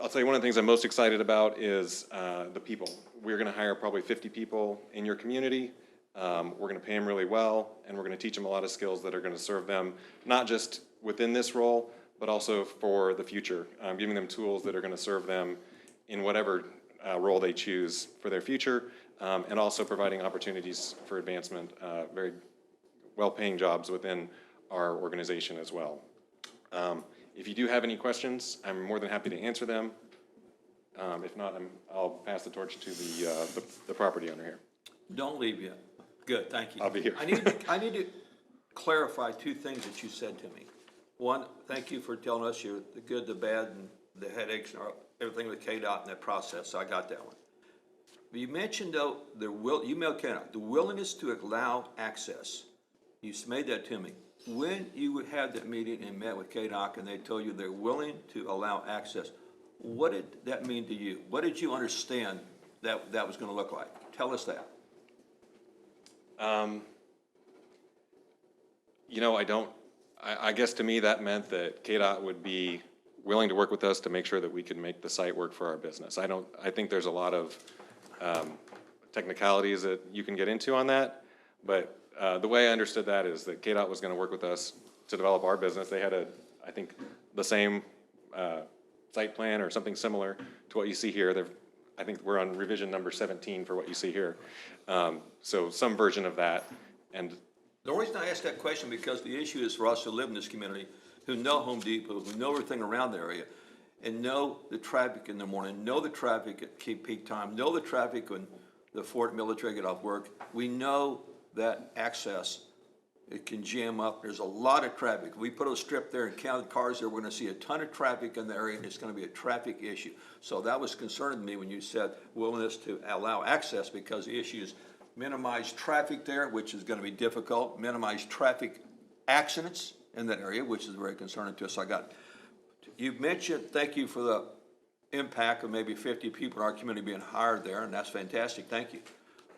[SPEAKER 9] tell you one of the things I'm most excited about is the people. We're gonna hire probably 50 people in your community. We're gonna pay them really well, and we're gonna teach them a lot of skills that are gonna serve them, not just within this role, but also for the future, giving them tools that are gonna serve them in whatever role they choose for their future, and also providing opportunities for advancement, very well-paying jobs within our organization as well. If you do have any questions, I'm more than happy to answer them. If not, I'll pass the torch to the property owner here.
[SPEAKER 1] Don't leave yet. Good, thank you.
[SPEAKER 9] I'll be here.
[SPEAKER 1] I need to clarify 2 things that you said to me. One, thank you for telling us the good, the bad, and the headaches, and everything with KDOT and that process. So I got that one. But you mentioned though you mailed KDOT the willingness to allow access. You made that to me. When you had that meeting and met with KDOT and they told you they're willing to allow access, what did that mean to you? What did you understand that was going to look like? Tell us that.
[SPEAKER 9] I guess to me that meant that KDOT would be willing to work with us to make sure that we could make the site work for our business. I think there's a lot of technicalities that you can get into on that, but the way I understood that is that KDOT was going to work with us to develop our business. They had I think the same site plan or something similar to what you see here. I think we're on revision number 17 for what you see here. So some version of that. And
[SPEAKER 1] The only reason I ask that question because the issue is for us who live in this community, who know Home Depot, who know everything around the area, and know the traffic in the morning, know the traffic at peak time, know the traffic when the Fort military get off work. We know that access, it can jam up. There's a lot of traffic. We put a strip there and counted cars there. We're gonna see a ton of traffic in the area, and it's gonna be a traffic issue. So that was concerning to me when you said willingness to allow access, because the issue is minimize traffic there, which is gonna be difficult, minimize traffic accidents in that area, which is very concerning to us. You mentioned, thank you for the impact of maybe 50 people in our community being hired there, and that's fantastic, thank you.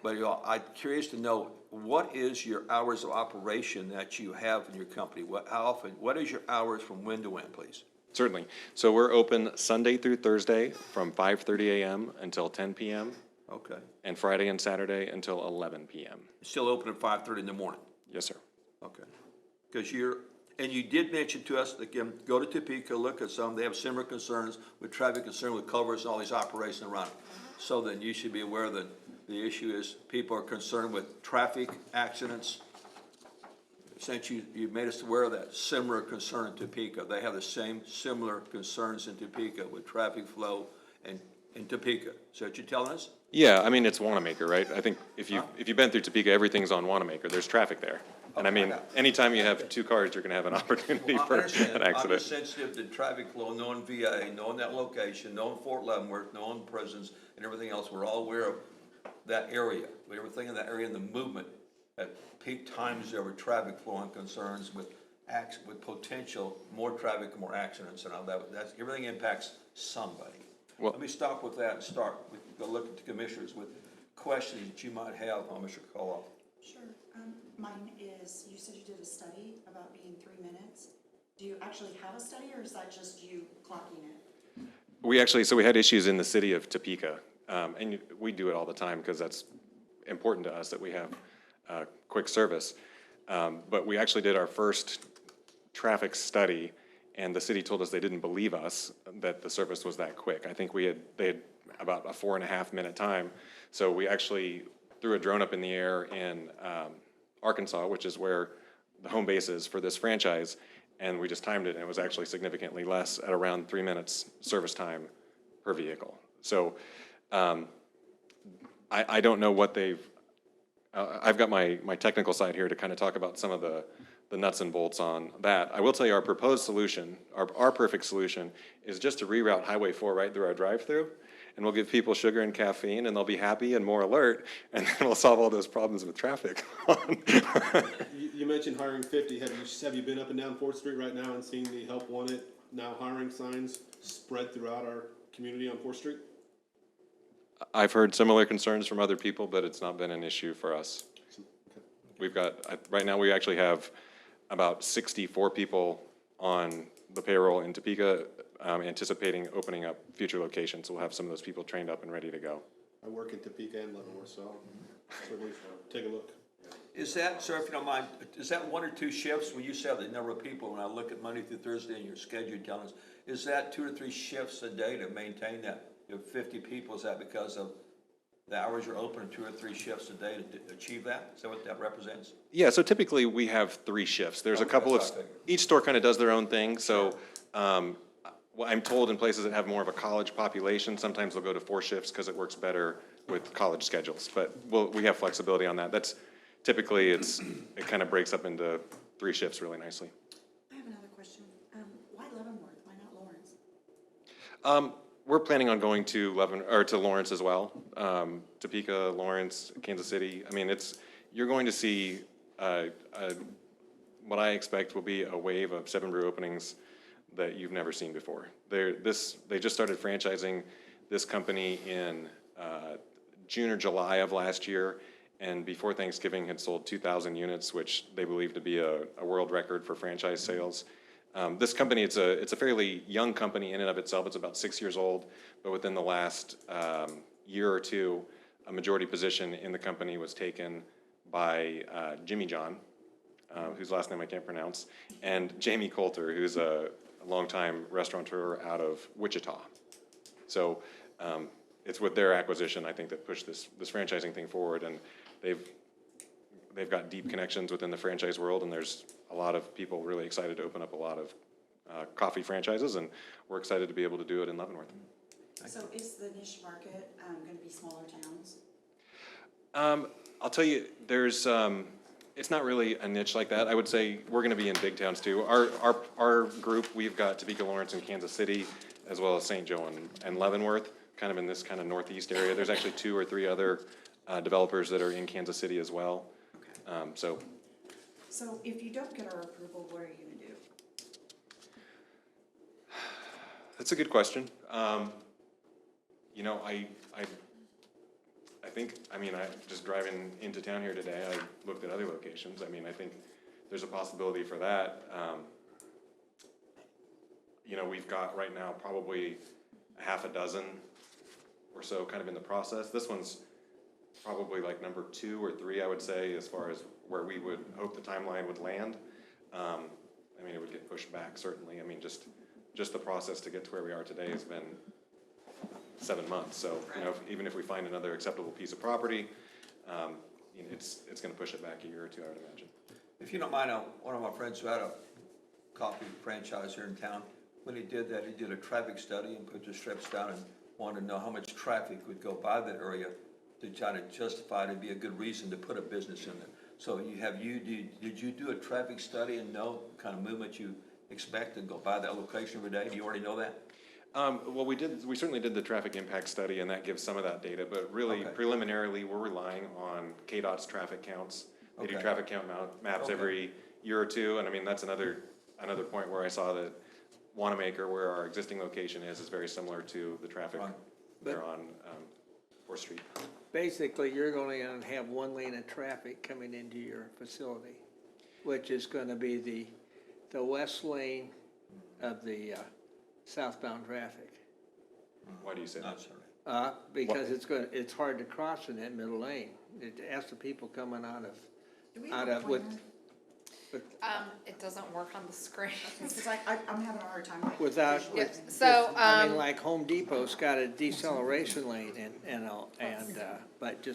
[SPEAKER 1] But I'm curious to know, what is your hours of operation that you have in your company? What is your hours from when to when, please?
[SPEAKER 9] certainly. So we're open Sunday through Thursday from 5:30 a.m. until 10 p.m.
[SPEAKER 1] Okay.
[SPEAKER 9] and Friday and Saturday until 11 p.m.
[SPEAKER 1] Still open at 5:30 in the morning?
[SPEAKER 9] Yes, sir.
[SPEAKER 1] Okay. Because you did mention to us, again, go to Topeka, look at some, they have similar concerns with traffic concern with culverts and all these operations around. So then you should be aware that the issue is people are concerned with traffic accidents. Since you made us aware of that similar concern in Topeka, they have the same similar concerns in Topeka with traffic flow and in Topeka. Is that what you're telling us?
[SPEAKER 9] Yeah, I mean, it's Wanamaker, right? I think if you've been through Topeka, everything's on Wanamaker. There's traffic there. And I mean, anytime you have 2 cars, you're gonna have an opportunity
[SPEAKER 1] Well, I
[SPEAKER 9] for
[SPEAKER 1] understand.
[SPEAKER 9] an
[SPEAKER 1] I'm
[SPEAKER 9] accident.
[SPEAKER 1] just sensitive to traffic flow, knowing VA, knowing that location, knowing Fort Leavenworth, knowing prisons and everything else. We're all aware of that area, everything in that area and the movement at peak times there were traffic flow and concerns with potential more traffic, more accidents and all that. That's, everything impacts somebody.
[SPEAKER 9] Well-
[SPEAKER 1] Let me stop with that and start with, go look at the commissioners with questions that you might have on Mr. Koloff.
[SPEAKER 4] Sure. Mine is, you said you did a study about being 3 minutes. Do you actually have a study, or is that just you clocking it?
[SPEAKER 9] We had issues in the city of Topeka, and we do it all the time because that's important to us that we have quick service. But we actually did our first traffic study, and the city told us they didn't believe us that the service was that quick. I think they had about a 4.5-minute time. So we actually threw a drone up in the air in Arkansas, which is where the home base is for this franchise, and we just timed it, and it was actually significantly less at around 3 minutes service time per vehicle. So I don't know what they've, I've got my technical side here to kind of talk about some of the nuts and bolts on that. I will tell you our proposed solution, our perfect solution, is just to reroute Highway 4 right through our drive-through, and we'll give people sugar and caffeine, and they'll be happy and more alert, and then we'll solve all those problems with traffic.
[SPEAKER 5] You mentioned hiring 50. Have you been up and down 4th Street right now and seen the help wanted now hiring signs spread throughout our community on 4th Street?
[SPEAKER 9] I've heard similar concerns from other people, but it's not been an issue for us. We've got, right now we actually have about 64 people on the payroll in Topeka, anticipating opening up future locations. So we'll have some of those people trained up and ready to go.
[SPEAKER 5] I work in Topeka and Leavenworth, so certainly take a look.
[SPEAKER 1] Is that, sir, if you don't mind, is that 1 or 2 shifts? When you say the number of people, when I look at Monday through Thursday and your schedule, you're telling us, is that 2 or 3 shifts a day to maintain that? You have 50 people, is that because of the hours you're open, 2 or 3 shifts a day to achieve that? Is that what that represents?
[SPEAKER 9] Yeah, so typically we have 3 shifts. There's a
[SPEAKER 1] Okay,
[SPEAKER 9] couple of,
[SPEAKER 1] that's what I figured.
[SPEAKER 9] each store kind of does their own thing. So well, I'm told in places that have more of a college population, sometimes they'll go to 4 shifts because it works better with college schedules. But we have flexibility on that. That's typically it kind of breaks up into 3 shifts really nicely.
[SPEAKER 4] I have another question. Why Leavenworth? Why not Lawrence?
[SPEAKER 9] We're planning on going to Lawrence as well. Topeka, Lawrence, Kansas City. I mean, you're going to see what I expect will be a wave of 7 Brew openings that you've never seen before. They just started franchising this company in June or July of last year, and before Thanksgiving had sold 2,000 units, which they believe to be a world record for franchise sales. This company, it's a fairly young company in and of itself. It's about 6 years old, but within the last year or two, a majority position in the company was taken by Jimmy John, whose last name I can't pronounce, and Jamie Coulter, who's a longtime restaurateur out of Wichita. So it's with their acquisition, I think, that pushed this franchising thing forward, and they've got deep connections within the franchise world, and there's a lot of people really excited to open up a lot of coffee franchises, and we're excited to be able to do it in Leavenworth.
[SPEAKER 4] So is the niche market going to be smaller towns?
[SPEAKER 9] I'll tell you, it's not really a niche like that. I would say we're going to be in big towns too. Our group, we've got Topeka, Lawrence, and Kansas City, as well as St. Joe and Leavenworth, kind of in this kind of northeast area. There's actually 2 or 3 other developers that are in Kansas City as well.
[SPEAKER 4] Okay. So if you don't get our approval, what are you going to do?
[SPEAKER 9] That's a good question. You know, I think, just driving into town here today, I looked at other locations. I mean, I think there's a possibility for that. You know, we've got right now probably a half a dozen or so kind of in the process. This one's probably like number 2 or 3, I would say, as far as where we would hope the timeline would land. I mean, it would get pushed back, certainly. I mean, just the process to get to where we are today has been 7 months. So, you know, even if we find another acceptable piece of property, you know, it's going to push it back a year or 2, I would imagine.
[SPEAKER 1] If you don't mind, one of my friends who had a coffee franchise here in town, when he did that, he did a traffic study and put the strips down and wanted to know how much traffic would go by that area to try to justify it and be a good reason to put a business in there. So did you do a traffic study and know what kind of movement you expect to go by that location every day? Do you already know that?
[SPEAKER 9] Well, we certainly did the traffic impact study, and that gives some of that data, but really preliminarily, we're relying on KDOT's traffic counts. They do traffic count maps every year or 2, and I mean, that's another point where I saw that Wanamaker, where our existing location is very similar to the traffic there on 4th Street.
[SPEAKER 7] Basically, you're going to have 1 lane of traffic coming into your facility, which is going to be the west lane of the southbound traffic.
[SPEAKER 9] Why do you say that?
[SPEAKER 7] Because it's hard to cross in that middle lane. It asks the people coming out of
[SPEAKER 3] It doesn't work on the screen.
[SPEAKER 4] Because I'm having a hard time.
[SPEAKER 7] Without,
[SPEAKER 3] Yeah,
[SPEAKER 7] with,
[SPEAKER 3] so,
[SPEAKER 7] I mean, like Home Depot's got a deceleration lane but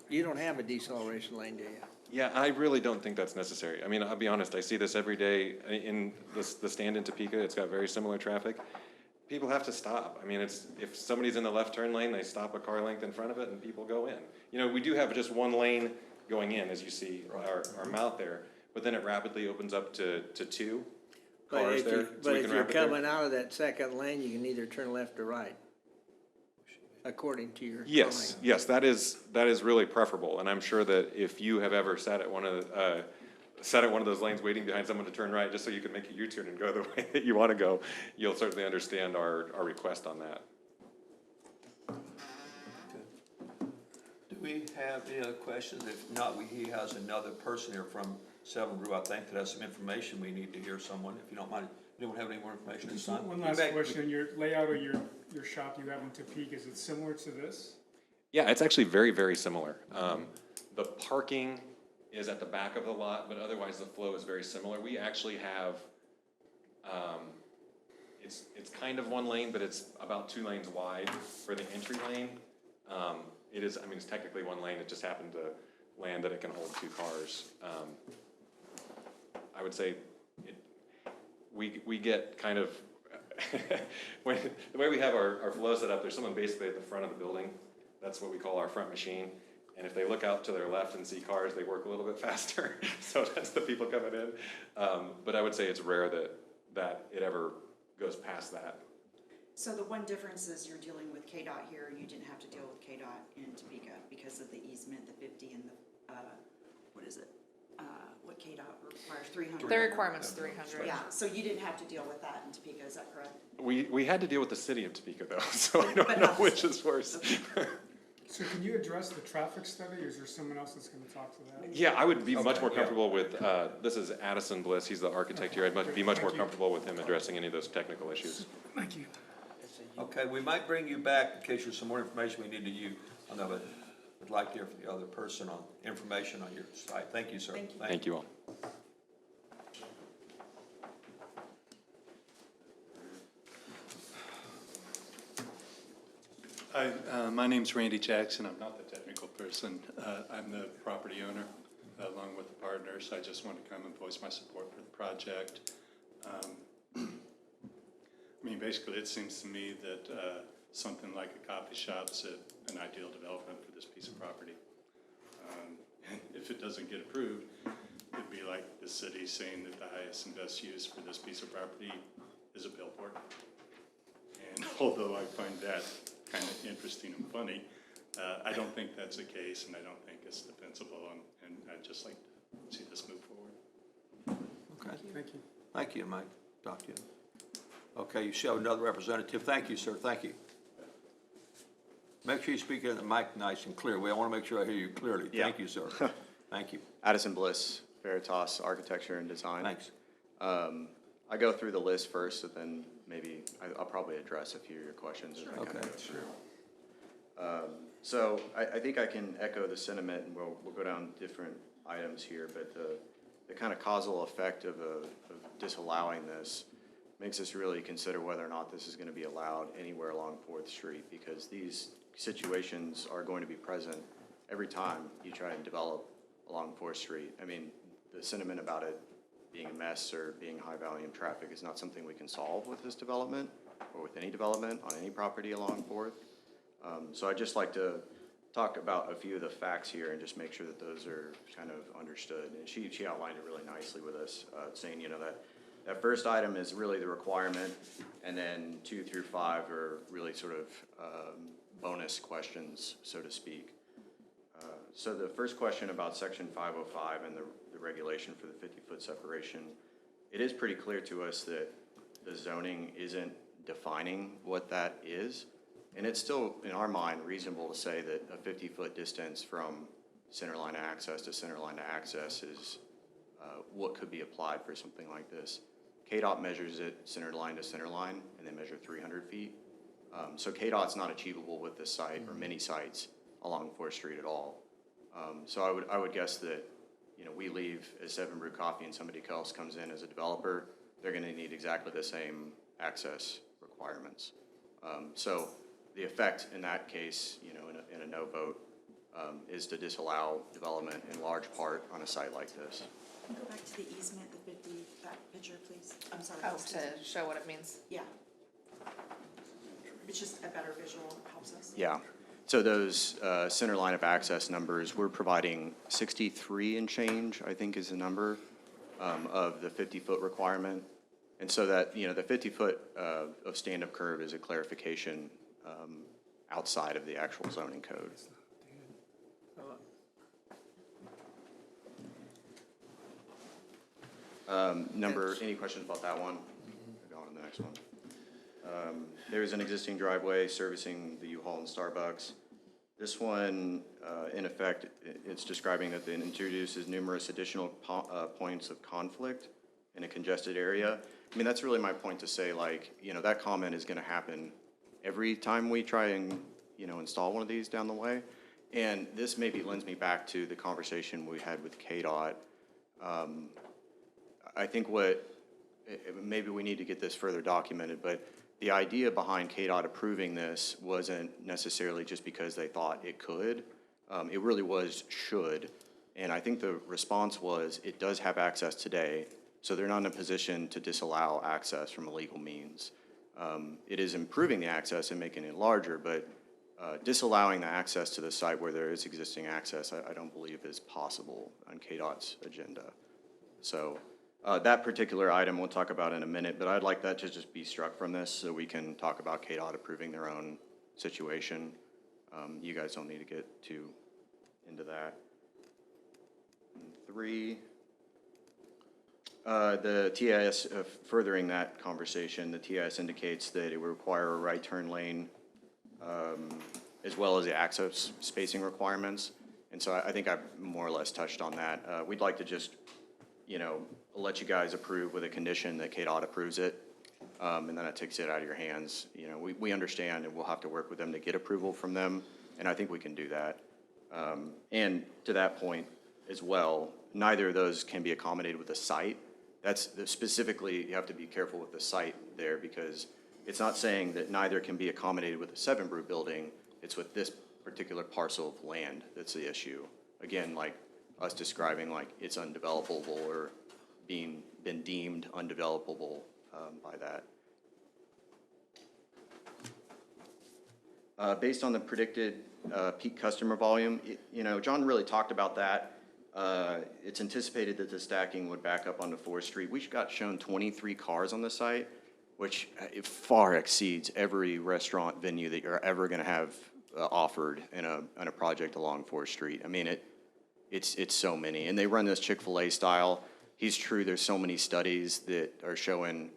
[SPEAKER 7] you don't have a deceleration lane, do you?
[SPEAKER 9] Yeah, I really don't think that's necessary. I mean, I'll be honest, I see this every day in the stand in Topeka. It's got very similar traffic. People have to stop. I mean, if somebody's in the left turn lane, they stop a car length in front of it and people go in. You know, we do have just one lane going in, as you see our mouth there, but then it rapidly opens up to two cars there.
[SPEAKER 7] But if you're coming out of that second lane, you can either turn left or right, according to your
[SPEAKER 9] Yes,
[SPEAKER 7] drawing.
[SPEAKER 9] yes, that is really preferable, and I'm sure that if you have ever sat at one of those lanes waiting behind someone to turn right, just so you can make a U-turn and go the way that you want to go, you'll certainly understand our request on that.
[SPEAKER 1] Do we have any other questions? If not, he has another person here from 7 Brew, I think, that has some information we need to hear someone, if you don't mind. Anyone have any more information this time?
[SPEAKER 8] One last question, your layout of your shop you have in Topeka, is it similar to this?
[SPEAKER 9] Yeah, it's actually very, very similar. The parking is at the back of the lot, but otherwise the flow is very similar. We actually have, it's kind of one lane, but it's about 2 lanes wide for the entry lane. It is, I mean, it's technically one lane, it just happened to land that it can hold 2 cars. I would say we get kind of, the way we have our flow set up, there's someone basically at the front of the building. That's what we call our front machine. And if they look out to their left and see cars, they work a little bit faster. So that's the people coming in. But I would say it's rare that it ever goes past that.
[SPEAKER 4] So the one difference is you're dealing with KDOT here, you didn't have to deal with KDOT in Topeka because of the easement, the 50 and the, what is it? What KDOT requires, 300?
[SPEAKER 3] The requirement's 300.
[SPEAKER 4] Yeah, so you didn't have to deal with that in Topeka, is that correct?
[SPEAKER 9] We had to deal with the city of Topeka though, so I don't
[SPEAKER 4] But
[SPEAKER 9] know
[SPEAKER 4] not the
[SPEAKER 9] which
[SPEAKER 4] state.
[SPEAKER 9] is worse.
[SPEAKER 4] Okay.
[SPEAKER 8] So can you address the traffic study, or is there someone else that's gonna talk to that?
[SPEAKER 9] Yeah, I would be much more
[SPEAKER 1] yeah.
[SPEAKER 9] comfortable with, this is Addison Bliss, he's the architect here. I'd be much more comfortable with him addressing any of those technical issues.
[SPEAKER 8] Thank you.
[SPEAKER 1] Okay, we might bring you back in case there's some more information we need to you on that, but I'd like to hear from the other person on information on your site. Thank you, sir.
[SPEAKER 4] Thank you.
[SPEAKER 9] Thank you all.
[SPEAKER 10] Hi, my name's Randy Jackson. I'm not the technical person. I'm the property owner along with the partners. I just want to come and voice my support for the project. I mean, basically, it seems to me that something like a coffee shop's an ideal development for this piece of property. If it doesn't get approved, it'd be like the city saying that the highest and best use for this piece of property is a billboard. And although I find that kind of interesting and funny, I don't think that's the case, and I don't think it's defensible, and I'd just like to see this move forward.
[SPEAKER 1] Okay,
[SPEAKER 8] Thank you.
[SPEAKER 1] thank you, Mike. Talk to you. Okay, you show another representative. Thank you, sir. Thank you. Make sure you speak in the mic nice and clear. We want to make sure I hear you clearly.
[SPEAKER 11] Yeah.
[SPEAKER 1] Thank you, sir. Thank you.
[SPEAKER 11] Addison Bliss, Veritas Architecture and Design.
[SPEAKER 1] Thanks.
[SPEAKER 11] I go through the list first, and then maybe I'll probably address a few of your questions as I kind of
[SPEAKER 1] Okay.
[SPEAKER 11] go through. So I think I can echo the sentiment, and we'll go down different items here, but the kind of causal effect of disallowing this makes us really consider whether or not this is going to be allowed anywhere along 4th Street, because these situations are going to be present every time you try and develop along 4th Street. I mean, the sentiment about it being a mess or being high volume traffic is not something we can solve with this development or with any development on any property along 4th. So I'd just like to talk about a few of the facts here and just make sure that those are kind of understood. And she outlined it really nicely with us, saying, you know, that first item is really the requirement, and then 2 through 5 are really sort of bonus questions, so to speak. So the first question about Section 505 and the regulation for the 50-foot separation, it is pretty clear to us that the zoning isn't defining what that is. And it's still, in our mind, reasonable to say that a 50-foot distance from center line of access to center line of access is what could be applied for something like this. KDOT measures it center line to center line, and they measure 300 feet. So KDOT's not achievable with this site or many sites along 4th Street at all. So I would guess that, we leave as 7 Brew Coffee and somebody else comes in as a developer, they're gonna need exactly the same access requirements. So the effect in that case, in a no vote, is to disallow development in large part on a site like this.
[SPEAKER 4] Can you go back to the easement, the 50, that picture, please? I'm sorry.
[SPEAKER 3] Oh, to show what it means.
[SPEAKER 4] Yeah. It's just a better visual, helps us.
[SPEAKER 11] Yeah, so those center line of access numbers, we're providing 63 and change, I think is the number, of the 50-foot requirement. And so that, the 50-foot of stand-up curb is a clarification outside of the actual zoning code. Any questions about that one? Go on to the next one. There is an existing driveway servicing the U-Haul and Starbucks. This one, in effect, it's describing that it introduces numerous additional points of conflict in a congested area. I mean, that's really my point to say, like, that comment is gonna happen every time we try and, install one of these down the way. And this maybe lends me back to the conversation we had with KDOT. I think maybe we need to get this further documented, but the idea behind KDOT approving this wasn't necessarily just because they thought it could. It really was should. And I think the response was it does have access today, so they're not in a position to disallow access from a legal means. It is improving the access and making it larger, but disallowing the access to the site where there is existing access, I don't believe is possible on KDOT's agenda. So that particular item we'll talk about in a minute, but I'd like that to just be struck from this so we can talk about KDOT approving their own situation. You guys don't need to get too into that. 3, the TIS, furthering that conversation, the TIS indicates that it will require a right turn lane as well as the access spacing requirements. And so I think I've more or less touched on that. We'd like to just, let you guys approve with a condition that KDOT approves it, and then it takes it out of your hands. We understand and we'll have to work with them to get approval from them, and I think we can do that. And to that point as well, neither of those can be accommodated with the site. That's specifically, you have to be careful with the site there because it's not saying that neither can be accommodated with the 7 Brew building. It's with this particular parcel of land that's the issue. Again, like us describing like it's undevelopable or been deemed undevelopable by that. Based on the predicted peak customer volume, John really talked about that. It's anticipated that the stacking would back up onto 4th Street. We got shown 23 cars on the site, which it far exceeds every restaurant venue that you're ever going to have offered in a project along 4th Street. I mean, it's so many, and they run this Chick-fil-A style. He's true. There's so many studies that are showing.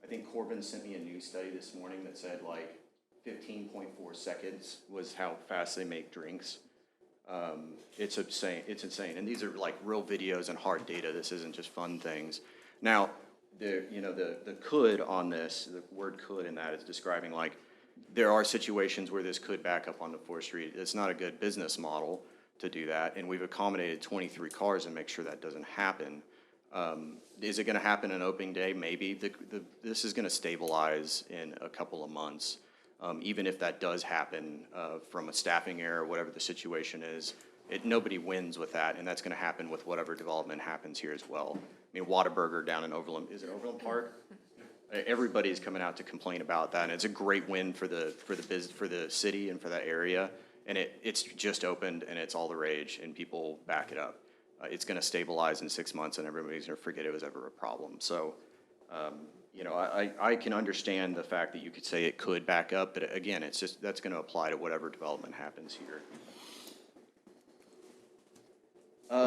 [SPEAKER 11] I think Corbin sent me a news study this morning that said like 15.4 seconds was how fast they make drinks. It's insane. It's insane. And these are like real videos and hard data. This isn't just fun things. Now, the could on this, the word could in that is describing like there are situations where this could back up onto 4th Street. It's not a good business model to do that, and we've accommodated 23 cars and make sure that doesn't happen. Is it going to happen on opening day? Maybe. This is going to stabilize in a couple of months. Even if that does happen from a staffing error, whatever the situation is, nobody wins with that, and that's going to happen with whatever development happens here as well. I mean, Whataburger down in Overland, is it Overland Park? Everybody's coming out to complain about that, and it's a great win for the city and for that area. And it's just opened, and it's all the rage, and people back it up. It's going to stabilize in 6 months, and everybody's going to forget it was ever a problem. So, I can understand the fact that you could say it could back up, but again, it's just that's going to apply to whatever development happens here.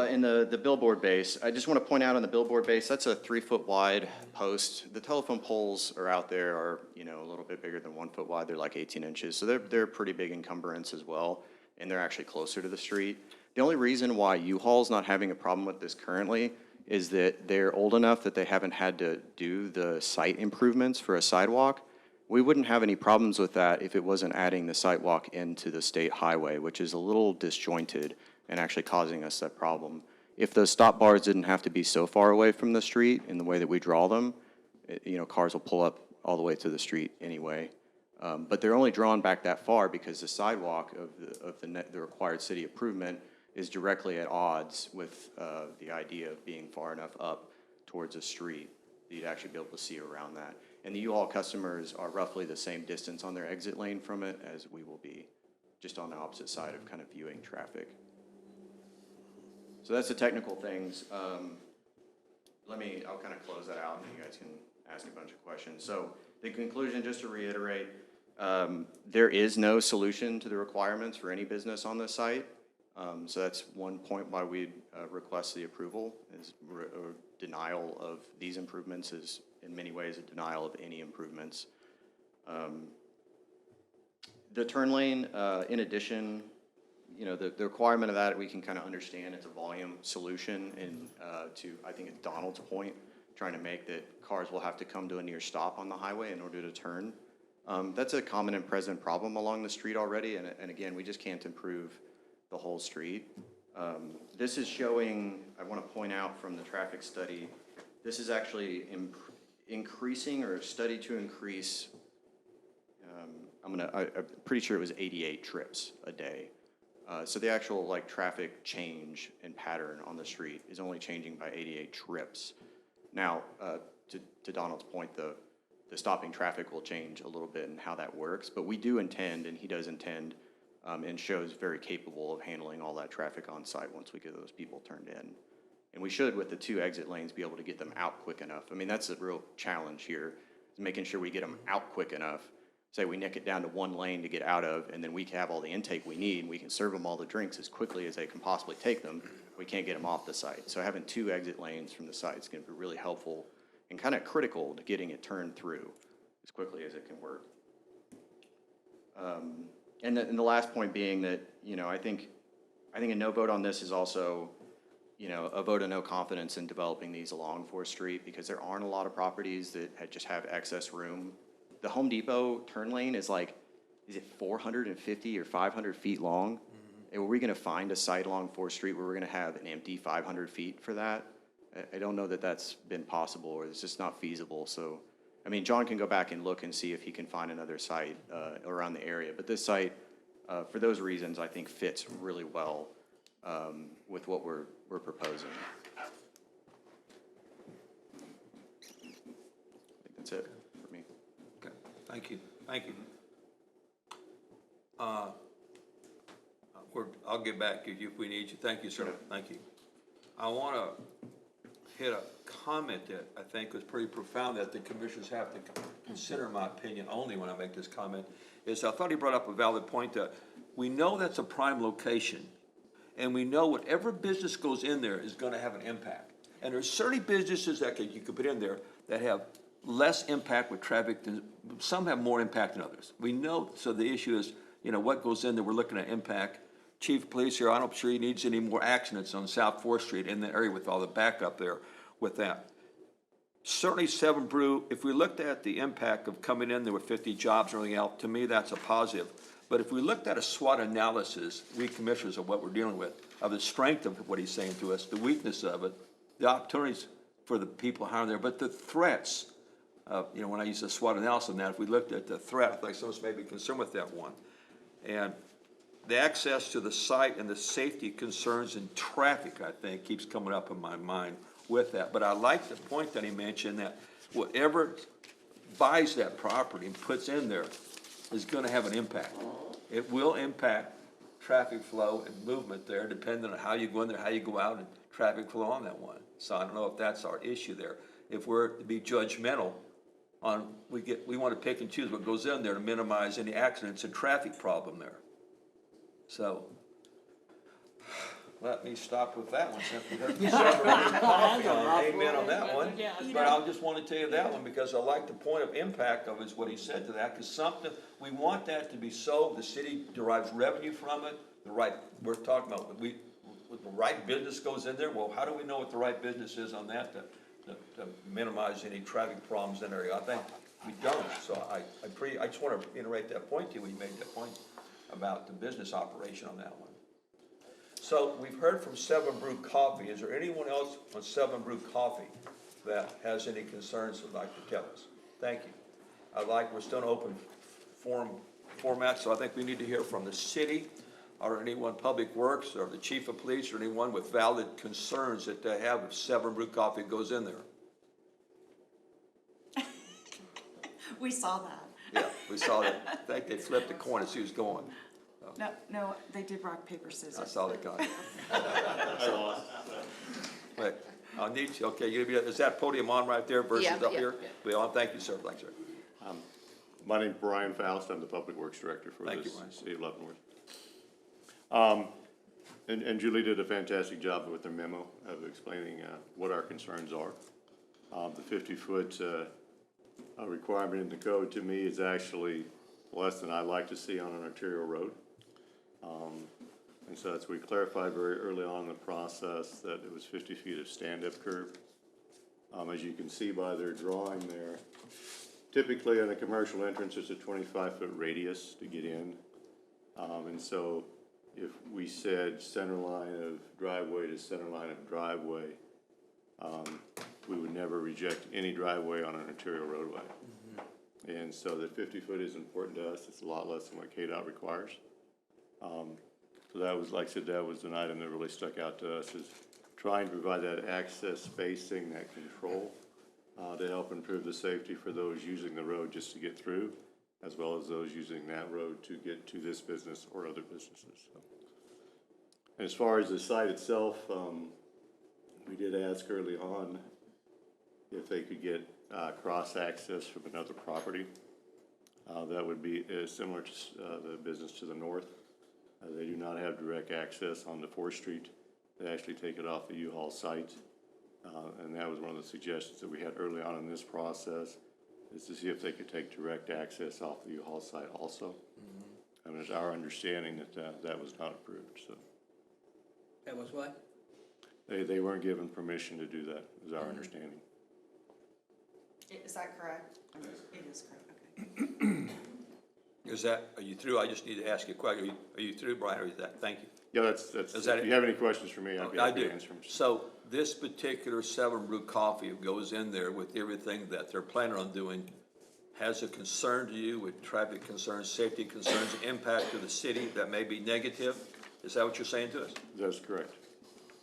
[SPEAKER 11] In the billboard base, I just want to point out on the billboard base, that's a 3-foot wide post. The telephone poles are out there are, a little bit bigger than 1 foot wide. They're like 18 inches. So they're a pretty big encumbrance as well. And they're actually closer to the street. The only reason why U-Haul's not having a problem with this currently is that they're old enough that they haven't had to do the site improvements for a sidewalk. We wouldn't have any problems with that if it wasn't adding the sidewalk into the state highway, which is a little disjointed and actually causing us that problem. If those stop bars didn't have to be so far away from the street in the way that we draw them, cars will pull up all the way to the street anyway. But they're only drawn back that far because the sidewalk of the required city improvement is directly at odds with the idea of being far enough up towards a street that you'd actually be able to see around that. And the U-Haul customers are roughly the same distance on their exit lane from it as we will be, just on the opposite side of kind of viewing traffic. So that's the technical things. I'll kind of close that out and you guys can ask a bunch of questions. So the conclusion, just to reiterate, there is no solution to the requirements for any business on this site. So that's one point why we request the approval, is denial of these improvements is in many ways a denial of any improvements. The turn lane, in addition, the requirement of that, we can kind of understand it's a volume solution, and I think at Donald's point, trying to make that cars will have to come to a near stop on the highway in order to turn. That's a common and present problem along the street already, and again, we just can't improve the whole street. This is showing, I want to point out from the traffic study, this is actually increasing or a study to increase, I'm pretty sure it was 88 trips a day. So the actual traffic change and pattern on the street is only changing by 88 trips. Now, to Donald's point, the stopping traffic will change a little bit in how that works, but we do intend, and he does intend, and shows very capable of handling all that traffic on site once we get those people turned in. And we should, with the 2 exit lanes, be able to get them out quick enough. I mean, that's a real challenge here, is making sure we get them out quick enough. Say we nick it down to 1 lane to get out of, and then we can have all the intake we need, and we can serve them all the drinks as quickly as they can possibly take them. We can't get them off the site. So having 2 exit lanes from the site is going to be really helpful and kind of critical to getting it turned through as quickly as it can work. And the last point being that, I think a no vote on this is also, a vote of no confidence in developing these along 4th Street, because there aren't a lot of properties that just have excess room. The Home Depot turn lane is is it 450 or 500 feet long? And are we going to find a site along 4th Street where we're going to have an empty 500 feet for that? I don't know that that's been possible, or it's just not feasible. So, I mean, John can go back and look and see if he can find another site around the area. But this site, for those reasons, I think fits really well with what we're proposing. I think that's it for me.
[SPEAKER 1] Okay, thank you. I'll get back to you if we need you. Thank you, sir. Thank you. I want to hit a comment that I think was pretty profound that the commissioners have to consider, in my opinion, only when I make this comment, is I thought he brought up a valid point that we know that's a prime location, and we know whatever business goes in there is going to have an impact. And there's certain businesses that you could put in there that have less impact with traffic than, some have more impact than others. We know, so the issue is, what goes in there, we're looking at impact. Chief of Police here, I'm not sure he needs any more accidents on South 4th Street in the area with all the backup there with that. Certainly 7 Brew, if we looked at the impact of coming in there with 50 jobs and everything else, to me, that's a positive. But if we looked at a SWOT analysis, we commissioners of what we're dealing with, of the strength of what he's saying to us, the weakness of it, the opportunities for the people hiring there, but the threats, when I use the SWOT analysis on that, if we looked at the threat, I think some of us may be concerned with that one. And the access to the site and the safety concerns and traffic, I think, keeps coming up in my mind with that. But I like the point that he mentioned that whatever buys that property and puts in there is going to have an impact. It will impact traffic flow and movement there, depending on how you go in there, how you go out, and traffic flow on that one. So I don't know if that's our issue there. If we're to be judgmental on, we want to pick and choose what goes in there to minimize any accidents and traffic problem there. So let me stop with that one, simply because we amen on that one. But I just want to tell you that one because I like the point of impact of is what he said to that, because something, we want that to be so, the city derives revenue from it, we're talking about, the right business goes in there. Well, how do we know what the right business is on that to minimize any traffic problems in the area? I think we don't. So I just want to reiterate that point to you when you made that point about the business operation on that one. So we've heard from Seven Brew Coffee. Is there anyone else on Seven Brew Coffee that has any concerns would like to tell us? Thank you. We're still in open format, so I think we need to hear from the city or anyone, Public Works, or the chief of police, or anyone with valid concerns that they have if Seven Brew Coffee goes in there.
[SPEAKER 4] We saw that.
[SPEAKER 1] Yeah, we saw that. I think they flipped the coin as he was going.
[SPEAKER 4] No, they did rock, paper, scissors.
[SPEAKER 1] I saw the guy. Wait, I'll need you, okay, is that podium on right there versus
[SPEAKER 3] Yeah,
[SPEAKER 1] up
[SPEAKER 3] yeah,
[SPEAKER 1] here?
[SPEAKER 3] yeah.
[SPEAKER 1] We on, thank you, sir, thanks, sir.
[SPEAKER 12] My name's Brian Faust, I'm the Public Works Director for
[SPEAKER 1] Thank
[SPEAKER 12] the
[SPEAKER 1] you, Brian.
[SPEAKER 12] city of Leavenworth. And Julie did a fantastic job with the memo of explaining what our concerns are. The 50-foot requirement in the code to me is actually less than I like to see on an arterial road. And so that's, we clarified very early on in the process that it was 50 feet of stand-up curb. As you can see by their drawing there, typically on a commercial entrance, it's a 25-foot radius to get in. And so if we said center line of driveway to center line of driveway, we would never reject any driveway on an arterial roadway. And so that 50 foot is important to us. It's a lot less than what KDOT requires. So that was, like I said, that was an item that really stuck out to us, is trying to provide that access spacing, that control, to help improve the safety for those using the road just to get through, as well as those using that road to get to this business or other businesses. So. As far as the site itself, we did ask early on if they could get cross access from another property. That would be similar to the business to the north. They do not have direct access onto 4th Street. They actually take it off the U-Haul site. And that was one of the suggestions that we had early on in this process, is to see if they could take direct access off the U-Haul site also. I mean, it's our understanding that that was not approved, so.
[SPEAKER 7] That was what?
[SPEAKER 12] They weren't given permission to do that, is our understanding.
[SPEAKER 4] Is that correct? It is correct, okay.
[SPEAKER 1] Are you through? I just need to ask you a question. Are you through, Brian, or is that, thank you.
[SPEAKER 12] Yeah, that's,
[SPEAKER 1] Is that
[SPEAKER 12] if
[SPEAKER 1] it?
[SPEAKER 12] you have any questions for me, I'd be
[SPEAKER 1] I
[SPEAKER 12] happy
[SPEAKER 1] do.
[SPEAKER 12] to answer them.
[SPEAKER 1] So this particular Seven Brew Coffee goes in there with everything that they're planning on doing, has a concern to you with traffic concerns, safety concerns, impact to the city that may be negative? Is that what you're saying to us?
[SPEAKER 12] That's correct.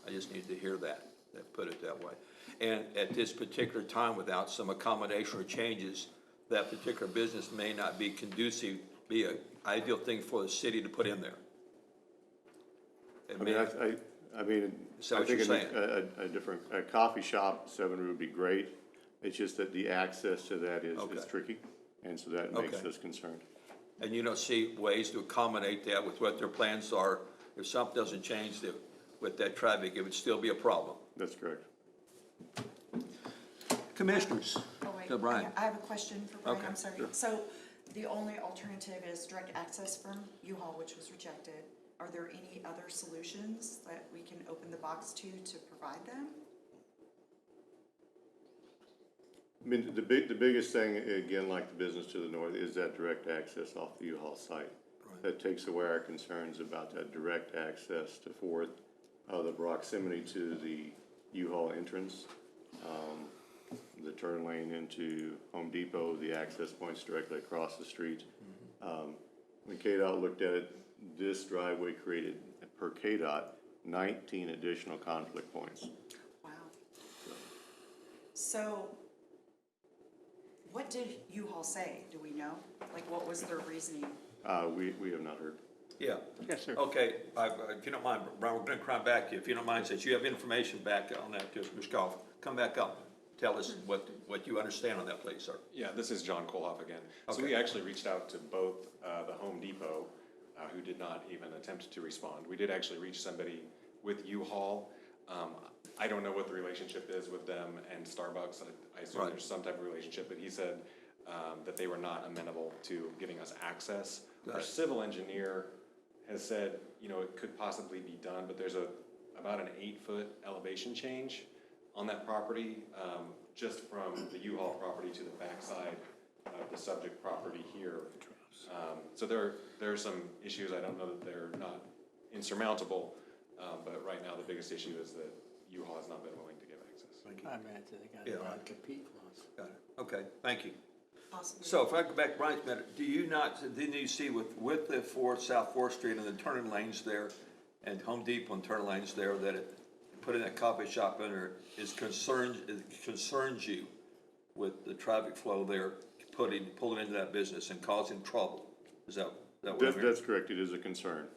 [SPEAKER 1] I just need to hear that put it that way. And at this particular time, without some accommodation or changes, that particular business may not be conducive, be an ideal thing for the city to put in there.
[SPEAKER 12] I mean, I mean,
[SPEAKER 1] Is that
[SPEAKER 12] I
[SPEAKER 1] what
[SPEAKER 12] think
[SPEAKER 1] you're saying?
[SPEAKER 12] a coffee shop, 7 would be great. It's just that the access to that is
[SPEAKER 1] Okay.
[SPEAKER 12] tricky, and so that makes
[SPEAKER 1] Okay.
[SPEAKER 12] us concerned.
[SPEAKER 1] And you don't see ways to accommodate that with what their plans are? If something doesn't change with that traffic, it would still be a problem.
[SPEAKER 12] That's correct.
[SPEAKER 1] Commissioners?
[SPEAKER 4] Oh, wait,
[SPEAKER 1] Go, Brian.
[SPEAKER 4] I have a question for Brian,
[SPEAKER 1] Okay,
[SPEAKER 4] I'm sorry.
[SPEAKER 12] sure.
[SPEAKER 4] So the only alternative is direct access from U-Haul, which was rejected. Are there any other solutions that we can open the box to provide them?
[SPEAKER 12] I mean, the biggest thing, again, like the business to the north, is that direct access off the U-Haul site. That takes away our concerns about that direct access to 4th, the proximity to the U-Haul entrance, the turn lane into Home Depot, the access points directly across the street. When KDOT looked at it, this driveway created, per KDOT, 19 additional conflict points.
[SPEAKER 4] Wow. So what did U-Haul say? Do we know? Like, what was their reasoning?
[SPEAKER 12] We have not heard.
[SPEAKER 1] Yeah.
[SPEAKER 7] Yes, sir.
[SPEAKER 1] Okay, if you don't mind, Brian, we're gonna come back to you. If you don't mind, since you have information back on that, just Mr. Goff, come back up. Tell us what you understand on that, please, sir.
[SPEAKER 9] Yeah, this is John Koloff again. So
[SPEAKER 1] Okay.
[SPEAKER 9] we actually reached out to both the Home Depot, who did not even attempt to respond. We did actually reach somebody with U-Haul. I don't know what the relationship is with them and Starbucks. I assume
[SPEAKER 1] Right.
[SPEAKER 9] there's some type of relationship, but he said that they were not amenable to giving us access.
[SPEAKER 1] Got
[SPEAKER 9] Our
[SPEAKER 1] it.
[SPEAKER 9] civil engineer has said, you know, it could possibly be done, but there's about an 8-foot elevation change on that property, just from the U-Haul property to the backside of the subject property here. So there are some issues. I don't know that they're not insurmountable, But right now, the biggest issue is that U-Haul has not been willing to give access.
[SPEAKER 7] I imagine they got
[SPEAKER 1] Yeah.
[SPEAKER 7] a non-compete clause.
[SPEAKER 1] Got it. Okay, thank you.
[SPEAKER 4] Possibly.
[SPEAKER 1] So if I go back, Brian's minute, do you not, didn't you see with the South Fourth Street and the turning lanes there and Home Depot and turning lanes there, that it, putting that coffee shop in there it concerns you with the traffic flow there, pulling into that business and causing trouble? Is that what I'm hearing?
[SPEAKER 12] That's correct, it is a concern.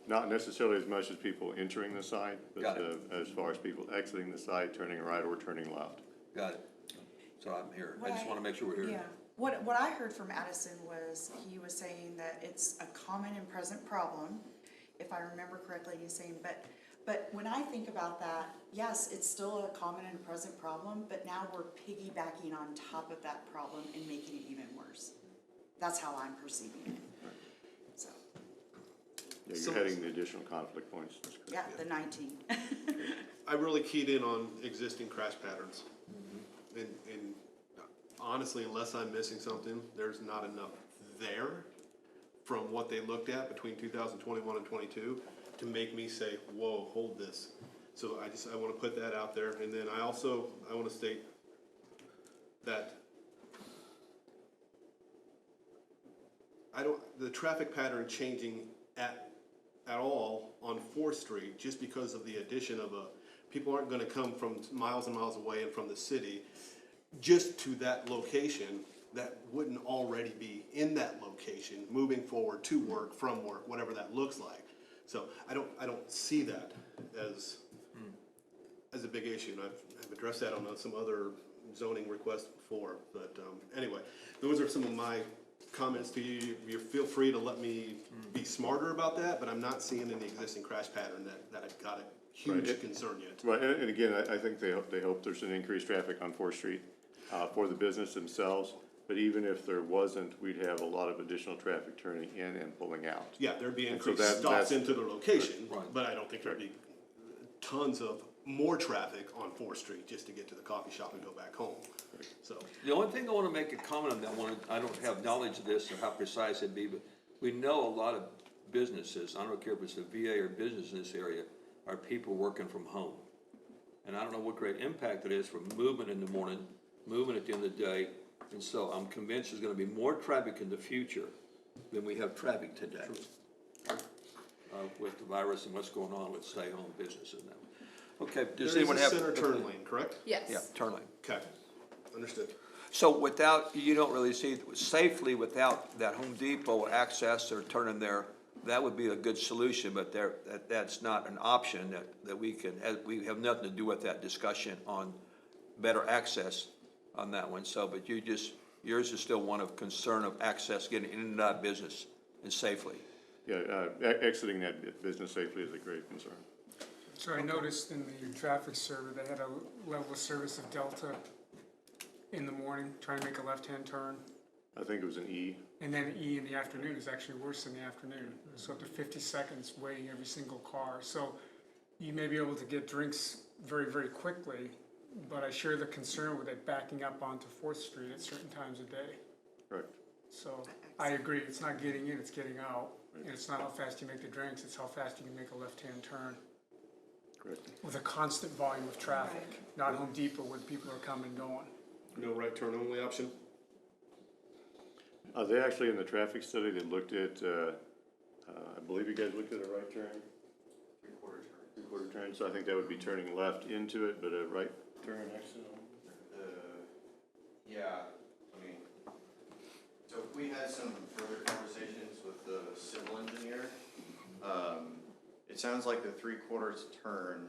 [SPEAKER 12] Not necessarily as much as people entering the site,
[SPEAKER 1] Got
[SPEAKER 12] but
[SPEAKER 1] it.
[SPEAKER 12] as far as people exiting the site, turning right or turning left.
[SPEAKER 1] Got it. So I'm here. I just want to make sure we're here.
[SPEAKER 4] Yeah, what I heard from Addison was, he was saying that it's a common and present problem, if I remember correctly, he's saying, but when I think about that, yes, it's still a common and present problem, but now we're piggybacking on top of that problem and making it even worse. That's how I'm perceiving it. So,
[SPEAKER 12] Yeah, you're heading the additional conflict points, that's correct.
[SPEAKER 4] yeah, the 19.
[SPEAKER 5] I really keyed in on existing crash patterns. And honestly, unless I'm missing something, there's not enough there from what they looked at between 2021 and 22 to make me say, whoa, hold this. So I want to put that out there. And then I want to state that the traffic pattern changing at all on 4th Street just because of the addition of people aren't gonna come from miles and miles away and from the city just to that location that wouldn't already be in that location, moving forward to work, from work, whatever that looks like. So I don't see that as a big issue, and I've addressed that on some other zoning requests before, but anyway, those are some of my comments to you. You feel free to let me be smarter about that, but I'm not seeing in the existing crash pattern that I've got a huge
[SPEAKER 12] Right.
[SPEAKER 5] concern yet.
[SPEAKER 12] Right, and again, I think they hope there's an increased traffic on 4th Street for the business themselves. But even if there wasn't, we'd have a lot of additional traffic turning in and pulling out.
[SPEAKER 5] Yeah, there'd be
[SPEAKER 12] And so
[SPEAKER 5] increased stops into the location,
[SPEAKER 1] Right.
[SPEAKER 5] but I don't think there'd be tons of more traffic on 4th Street just to get to the coffee shop and go back home. So,
[SPEAKER 1] The only thing I want to make a comment on that one, I don't have knowledge of this or how precise it'd be, but we know a lot of businesses, I don't care if it's a VA or business in this area, are people working from home. And I don't know what great impact it is for movement in the morning, movement at the end of the day. And so I'm convinced there's gonna be more traffic in the future than we have traffic today. With the virus and what's going on with stay-home business and that. Okay,
[SPEAKER 5] there
[SPEAKER 1] does
[SPEAKER 5] is
[SPEAKER 1] anyone
[SPEAKER 5] a
[SPEAKER 1] have?
[SPEAKER 5] center turn lane, correct?
[SPEAKER 3] Yes.
[SPEAKER 1] Yeah, turn lane.
[SPEAKER 5] Okay, understood.
[SPEAKER 1] So you don't really see safely without that Home Depot access or turning there, that would be a good solution, but that's not an option that we we have nothing to do with that discussion on better access on that one. So, but yours is still one of concern of access, getting in and out of business and safely.
[SPEAKER 12] Yeah, exiting that business safely is a great concern.
[SPEAKER 8] So I noticed in the traffic survey, they had a level of service of Delta in the morning, trying to make a left-hand turn.
[SPEAKER 12] I think it was an E.
[SPEAKER 8] And then E in the afternoon is actually worse in the afternoon. So up to 50 seconds waiting every single car. So you may be able to get drinks very, very quickly, but I share the concern with it backing up onto 4th Street at certain times of day.
[SPEAKER 12] Correct.
[SPEAKER 8] So I agree, it's not getting in, it's getting out. And it's not how fast you make the drinks, it's how fast you can make a left-hand turn.
[SPEAKER 12] Correct.
[SPEAKER 8] With a constant volume of traffic, not Home Depot where people are coming and going.
[SPEAKER 5] No right turn only option?
[SPEAKER 12] They actually, in the traffic study, they looked at, I believe you guys looked at a right turn? Three-quarter turn. Three-quarter turn, so I think that would be turning left into it, but a right turn next to them.
[SPEAKER 11] Yeah, I mean, so we had some further conversations with the civil engineer. It sounds like the 3/4 turn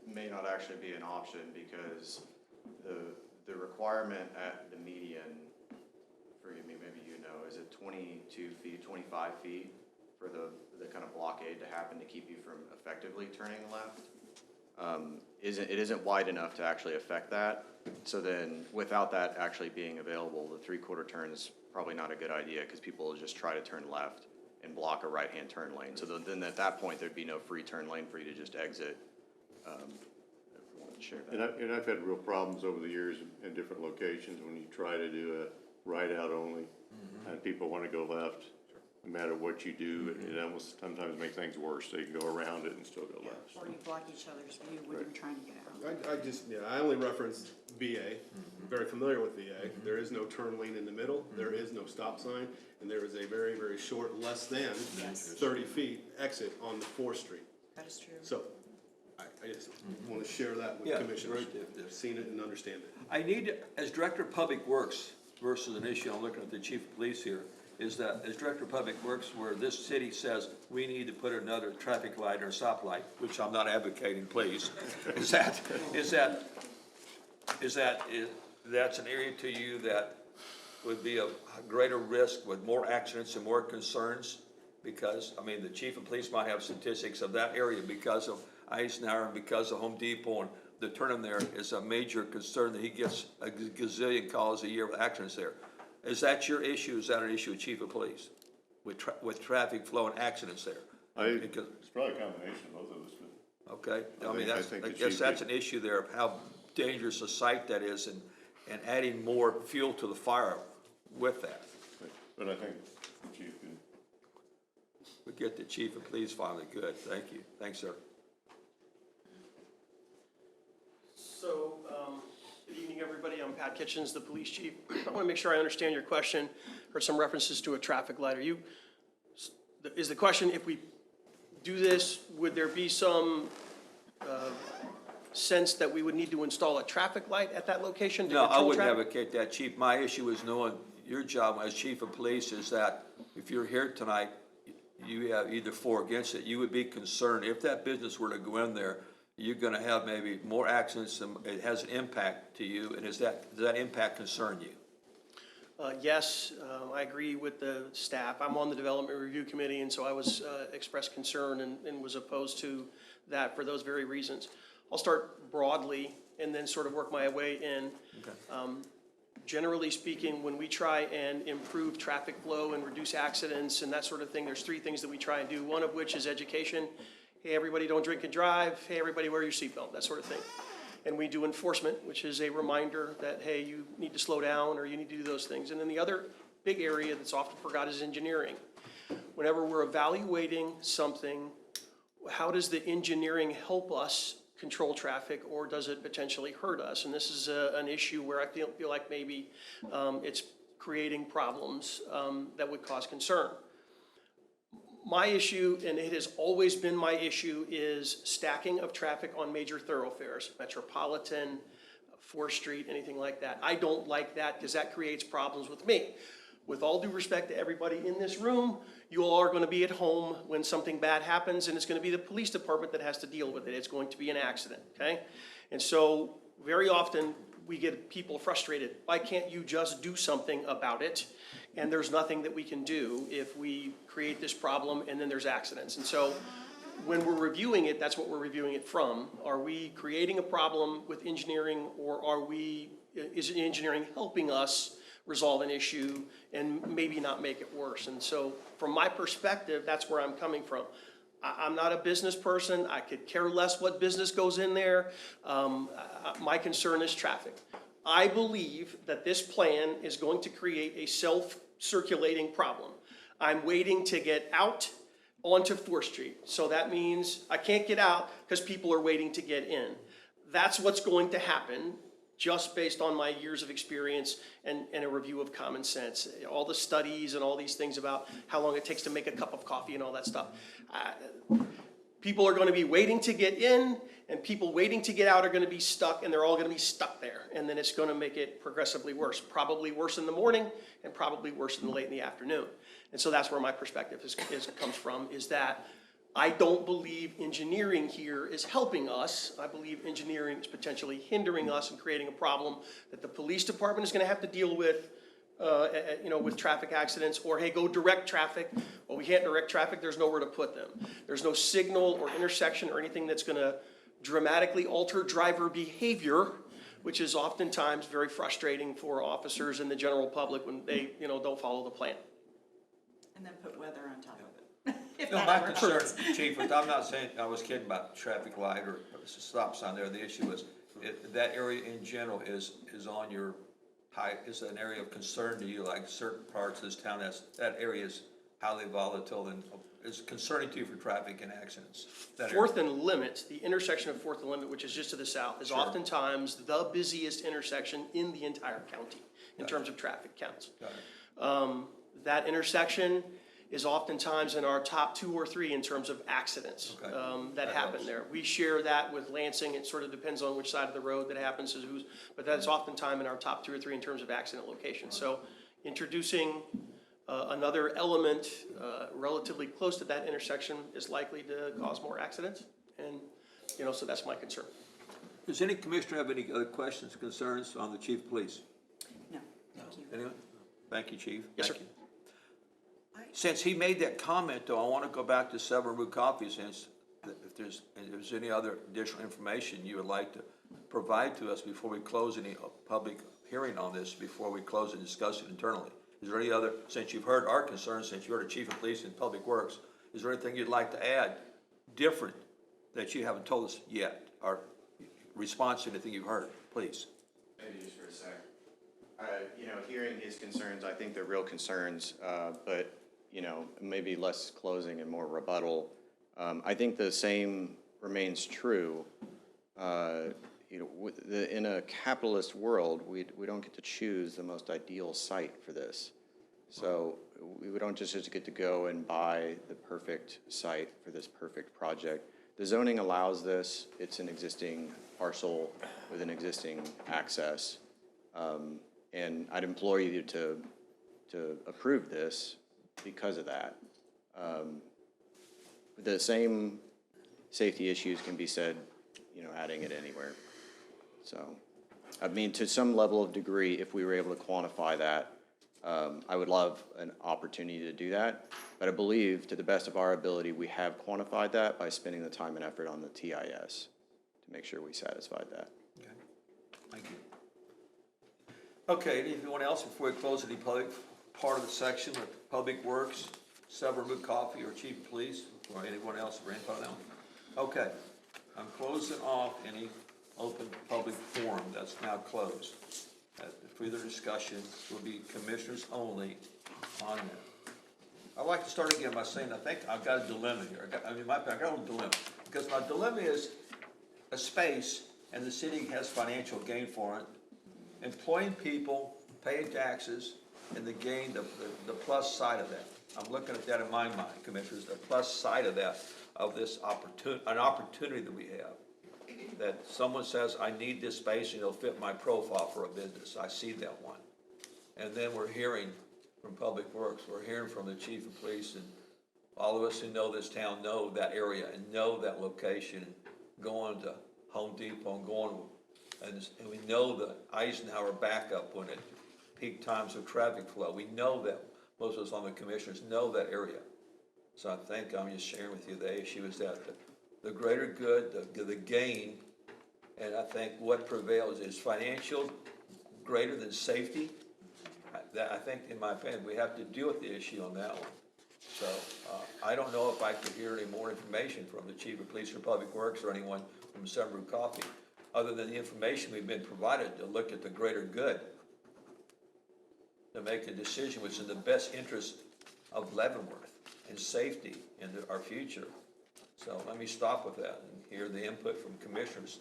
[SPEAKER 11] may not actually be an option because the requirement at the median, forgive me, maybe you know, is it 22 feet, 25 feet for the kind of blockade to happen to keep you from effectively turning left? It isn't wide enough to actually affect that. So then without that actually being available, the 3/4 turn is probably not a good idea because people will just try to turn left and block a right-hand turn lane. So then at that point, there'd be no free turn lane for you to just exit. If you want to share that.
[SPEAKER 12] And I've had real problems over the years in different locations when you try to do a right out only, and people want to go left. no matter what you do, it almost sometimes makes things worse, so you can go around it and still go left.
[SPEAKER 4] Or you block each other's view when you're trying to get out.
[SPEAKER 5] I only referenced VA, very familiar with VA. There is no turn lane in the middle, there is no stop sign, and there is a very, very short, less than
[SPEAKER 4] Yes.
[SPEAKER 5] 30 feet exit on the 4th Street.
[SPEAKER 4] That is true.
[SPEAKER 5] So, I just want to share that with
[SPEAKER 1] Yeah,
[SPEAKER 5] commissioners.
[SPEAKER 1] right, yeah.
[SPEAKER 5] Seen it and understand it.
[SPEAKER 1] I need, as Director of Public Works versus an issue, I'm looking at the Chief of Police here, is that as Director of Public Works, where this city says we need to put another traffic light or a stoplight, which I'm not advocating, please, that's an area to you that would be a greater risk with more accidents and more concerns? Because, I mean, the Chief of Police might have statistics of that area because of Eisenhower and because of Home Depot, and the turn there is a major concern that he gets a gazillion calls a year with accidents there. Is that your issue? Is that an issue with Chief of Police? With traffic flow and accidents there? Because,
[SPEAKER 12] It's probably a combination of both of us, but.
[SPEAKER 1] okay, I mean,
[SPEAKER 12] I think
[SPEAKER 1] I
[SPEAKER 12] the
[SPEAKER 1] guess
[SPEAKER 12] chief
[SPEAKER 1] that's
[SPEAKER 12] did-
[SPEAKER 1] an issue there of how dangerous a site that is and adding more fuel to the fire with that.
[SPEAKER 12] But I think the chief can.
[SPEAKER 1] We get the Chief of Police finally, good, thank you, thanks, sir.
[SPEAKER 13] So, good evening, everybody. I'm Pat Kitchens, the police chief. I want to make sure I understand your question. Heard some references to a traffic light. Is the question, if we do this, would there be some sense that we would need to install a traffic light at that location to
[SPEAKER 1] No, I
[SPEAKER 13] control
[SPEAKER 1] wouldn't
[SPEAKER 13] traffic?
[SPEAKER 1] advocate that, Chief. My issue is knowing your job as Chief of Police is that if you're here tonight, you have either for or against it, you would be concerned if that business were to go in there, you're gonna have maybe more accidents and it has an impact to you, and does that impact concern you?
[SPEAKER 13] Yes, I agree with the staff. I'm on the Development Review Committee, and so I was expressed concern and was opposed to that for those very reasons. I'll start broadly and then sort of work my way in.
[SPEAKER 1] Okay.
[SPEAKER 13] Generally speaking, when we try and improve traffic flow and reduce accidents and that sort of thing, there's 3 things that we try and do, one of which is education. Hey, everybody, don't drink and drive. Hey, everybody, wear your seatbelt, that sort of thing. And we do enforcement, which is a reminder that, hey, you need to slow down or you need to do those things. And then the other big area that's often forgot is engineering. Whenever we're evaluating something, how does the engineering help us control traffic, or does it potentially hurt us? And this is an issue where I feel like maybe it's creating problems that would cause concern. My issue, and it has always been my issue, is stacking of traffic on major thoroughfares, Metropolitan, 4th Street, anything like that. I don't like that because that creates problems with me. With all due respect to everybody in this room, you all are going to be at home when something bad happens, and it's going to be the police department that has to deal with it. It's going to be an accident, okay? And so very often we get people frustrated. Why can't you just do something about it? And there's nothing that we can do if we create this problem and then there's accidents. And so when we're reviewing it, that's what we're reviewing it from. Are we creating a problem with engineering, or is engineering helping us resolve an issue and maybe not make it worse? And so from my perspective, that's where I'm coming from. I'm not a business person. I could care less what business goes in there. My concern is traffic. I believe that this plan is going to create a self-circulating problem. I'm waiting to get out onto 4th Street. So that means I can't get out because people are waiting to get in. That's what's going to happen, just based on my years of experience and a review of common sense. All the studies and all these things about how long it takes to make a cup of coffee and all that stuff. People are going to be waiting to get in, and people waiting to get out are going to be stuck, and they're all going to be stuck there. And then it's going to make it progressively worse. Probably worse in the morning, and probably worse in late in the afternoon. And so that's where my perspective comes from, is that I don't believe engineering here is helping us. I believe engineering is potentially hindering us and creating a problem that the police department is going to have to deal with, with traffic accidents, or hey, go direct traffic. Well, we can't direct traffic, there's nowhere to put them. There's no signal or intersection or anything that's gonna dramatically alter driver behavior, which is oftentimes very frustrating for officers and the general public when they, don't follow the plan.
[SPEAKER 4] And then put weather on top of it. If
[SPEAKER 1] No,
[SPEAKER 4] that
[SPEAKER 1] my
[SPEAKER 4] ever
[SPEAKER 1] concern,
[SPEAKER 4] hurts.
[SPEAKER 1] Chief, was I'm not saying, I was kidding about traffic light or stop sign there. The issue is, that area in general is on your high, is an area of concern to you, like certain parts of this town, that area is highly volatile and is concerning to you for traffic and accidents? That area?
[SPEAKER 13] Fourth and Limit, the intersection of Fourth and Limit, which is just to the south, is oftentimes the busiest intersection in the entire county in terms of traffic counts.
[SPEAKER 1] Got it.
[SPEAKER 13] That intersection is oftentimes in our top 2 or 3 in terms of accidents
[SPEAKER 1] Okay.
[SPEAKER 13] that
[SPEAKER 1] That
[SPEAKER 13] happen
[SPEAKER 1] helps.
[SPEAKER 13] there. We share that with Lansing. It sort of depends on which side of the road that happens, is who's, but that's oftentimes in our top 2 or 3 in terms of accident locations. So introducing another element relatively close to that intersection is likely to cause more accidents. And, you know, so that's my concern.
[SPEAKER 1] Does any commissioner have any other questions, concerns on the chief of police?
[SPEAKER 4] No, thank you.
[SPEAKER 1] Anyone? Thank you, chief.
[SPEAKER 13] Yes,
[SPEAKER 1] Thank
[SPEAKER 13] sir.
[SPEAKER 1] you. Since he made that comment, though, I want to go back to Several Root Coffee, since if there's any other additional information you would like to provide to us before we close any public hearing on this, before we close and discuss it internally. Is there any other, since you've heard our concerns, since you're the chief of police and public works, is there anything you'd like to add different that you haven't told us yet, or response to anything you've heard, please?
[SPEAKER 11] Maybe just for a sec. You know, hearing his concerns, I think they're real concerns, but, you know, maybe less closing and more rebuttal. I think the same remains true. You know, in a capitalist world, we don't get to choose the most ideal site for this. So we don't just get to go and buy the perfect site for this perfect project. The zoning allows this. It's an existing parcel with an existing access. And I'd implore you to approve this because of that. The same safety issues can be said, you know, adding it anywhere. So, I mean, to some level of degree, if we were able to quantify that, I would love an opportunity to do that. But I believe, to the best of our ability, we have quantified that by spending the time and effort on the TIS to make sure we satisfied that.
[SPEAKER 1] Okay, thank you. Okay, anyone else before we close any public part of the section with Public Works, Several Root Coffee, or Chief of Police, or anyone else for input on that? Okay, I'm closing off any open public forum that's now closed. Further discussion will be commissioners only on that. I'd like to start again by saying I think I've got a dilemma here. I got a little dilemma, because my dilemma is a space and the city has financial gain for it. Employing people, paying taxes, and the gain, the plus side of that. I'm looking at that in my mind, commissioners, the plus side of that, of this opportunity that we have. That someone says, I need this space and it'll fit my profile for a business. I see that one. And then we're hearing from Public Works, we're hearing from the chief of police, and all of us who know this town know that area and know that location, going to Home Depot and going, and we know the Eisenhower backup when it peak times of traffic flow. We know that. Most of us on the commissioners know that area. So I think I'm just sharing with you the issue is that the greater good, the gain, and I think what prevails is financial greater than safety. I think, in my opinion, we have to deal with the issue on that one. So I don't know if I could hear any more information from the chief of police or public works or anyone from Several Root Coffee, other than the information we've been provided to look at the greater good, to make a decision which is in the best interest of Leavenworth and safety and our future. So let me stop with that and hear the input from commissioners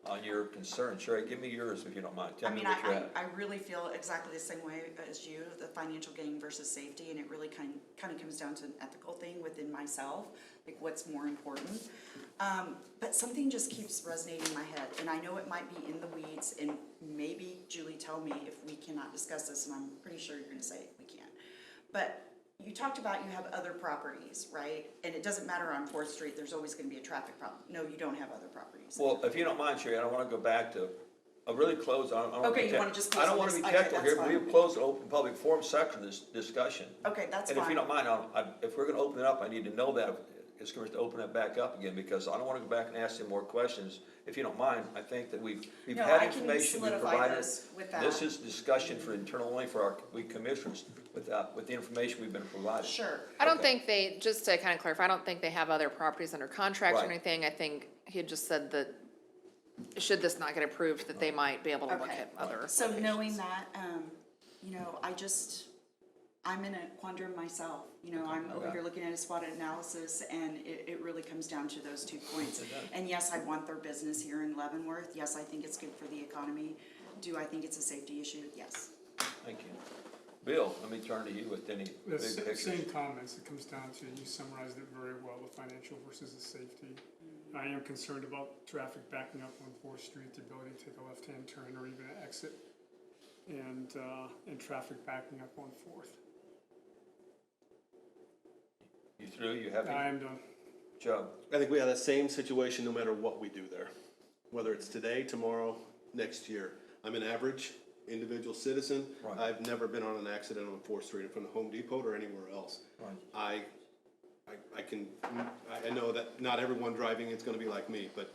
[SPEAKER 1] on your concerns. Sherry, give me yours if you don't mind. Tell me what you're at.
[SPEAKER 4] I really feel exactly the same way as you, the financial gain versus safety, and it really kind of comes down to an ethical thing within myself, like what's more important. But something just keeps resonating in my head, and I know it might be in the weeds, and maybe Julie, tell me if we cannot discuss this, and I'm pretty sure you're gonna say we can. But you talked about you have other properties, right? And it doesn't matter on 4th Street, there's always gonna be a traffic problem. No, you don't have other properties.
[SPEAKER 1] Well, if you don't mind, Sherry, I don't want to go back to a really close. I don't wanna
[SPEAKER 4] Okay,
[SPEAKER 1] be
[SPEAKER 4] you wanna just close
[SPEAKER 1] I don't
[SPEAKER 4] on
[SPEAKER 1] want to
[SPEAKER 4] this?
[SPEAKER 1] be
[SPEAKER 4] Okay,
[SPEAKER 1] technical
[SPEAKER 4] that's
[SPEAKER 1] here.
[SPEAKER 4] fine.
[SPEAKER 1] We've closed the open public forum section of this discussion.
[SPEAKER 4] Okay, that's
[SPEAKER 1] And if you
[SPEAKER 4] fine.
[SPEAKER 1] don't mind, if we're going to open it up, I need to know that it's going to open it back up again, because I don't want to go back and ask them more questions. If you don't mind, I think that we've
[SPEAKER 4] No,
[SPEAKER 1] had
[SPEAKER 4] I can
[SPEAKER 1] information we've
[SPEAKER 4] solidify
[SPEAKER 1] provided.
[SPEAKER 4] this with that.
[SPEAKER 1] This is discussion for internal only for we commissioners with the information we've been provided.
[SPEAKER 4] Sure.
[SPEAKER 3] I don't
[SPEAKER 1] Okay.
[SPEAKER 3] think they, just to kind of clarify, I don't think they have other properties under contract or
[SPEAKER 1] Right.
[SPEAKER 3] anything. I think he had just said that, should this not get approved, that they might be able to look
[SPEAKER 4] Okay.
[SPEAKER 3] at other
[SPEAKER 4] So
[SPEAKER 3] locations.
[SPEAKER 4] knowing that, you know, I just, I'm in a quandrum myself. You know, I'm over here looking at a SWOT analysis, and it really comes down to those 2 points. And yes, I want their business here in Leavenworth. Yes, I think it's good for the economy. Do I think it's a safety issue? Yes.
[SPEAKER 1] Thank you. Bill, let me turn to you with any
[SPEAKER 8] The
[SPEAKER 1] big pictures.
[SPEAKER 8] same comments, it comes down to, you summarized it very well, the financial versus the safety. I am concerned about traffic backing up on 4th Street, the ability to take a left-hand turn or even an exit, and traffic backing up on 4th.
[SPEAKER 1] You through, you happy?
[SPEAKER 8] I am done.
[SPEAKER 1] Joe?
[SPEAKER 5] I think we have that same situation no matter what we do there, whether it's today, tomorrow, next year. I'm an average individual citizen.
[SPEAKER 1] Right.
[SPEAKER 5] I've never been on an accident on 4th Street in front of Home Depot or anywhere else.
[SPEAKER 1] Right.
[SPEAKER 5] I know that not everyone driving is gonna be like me, but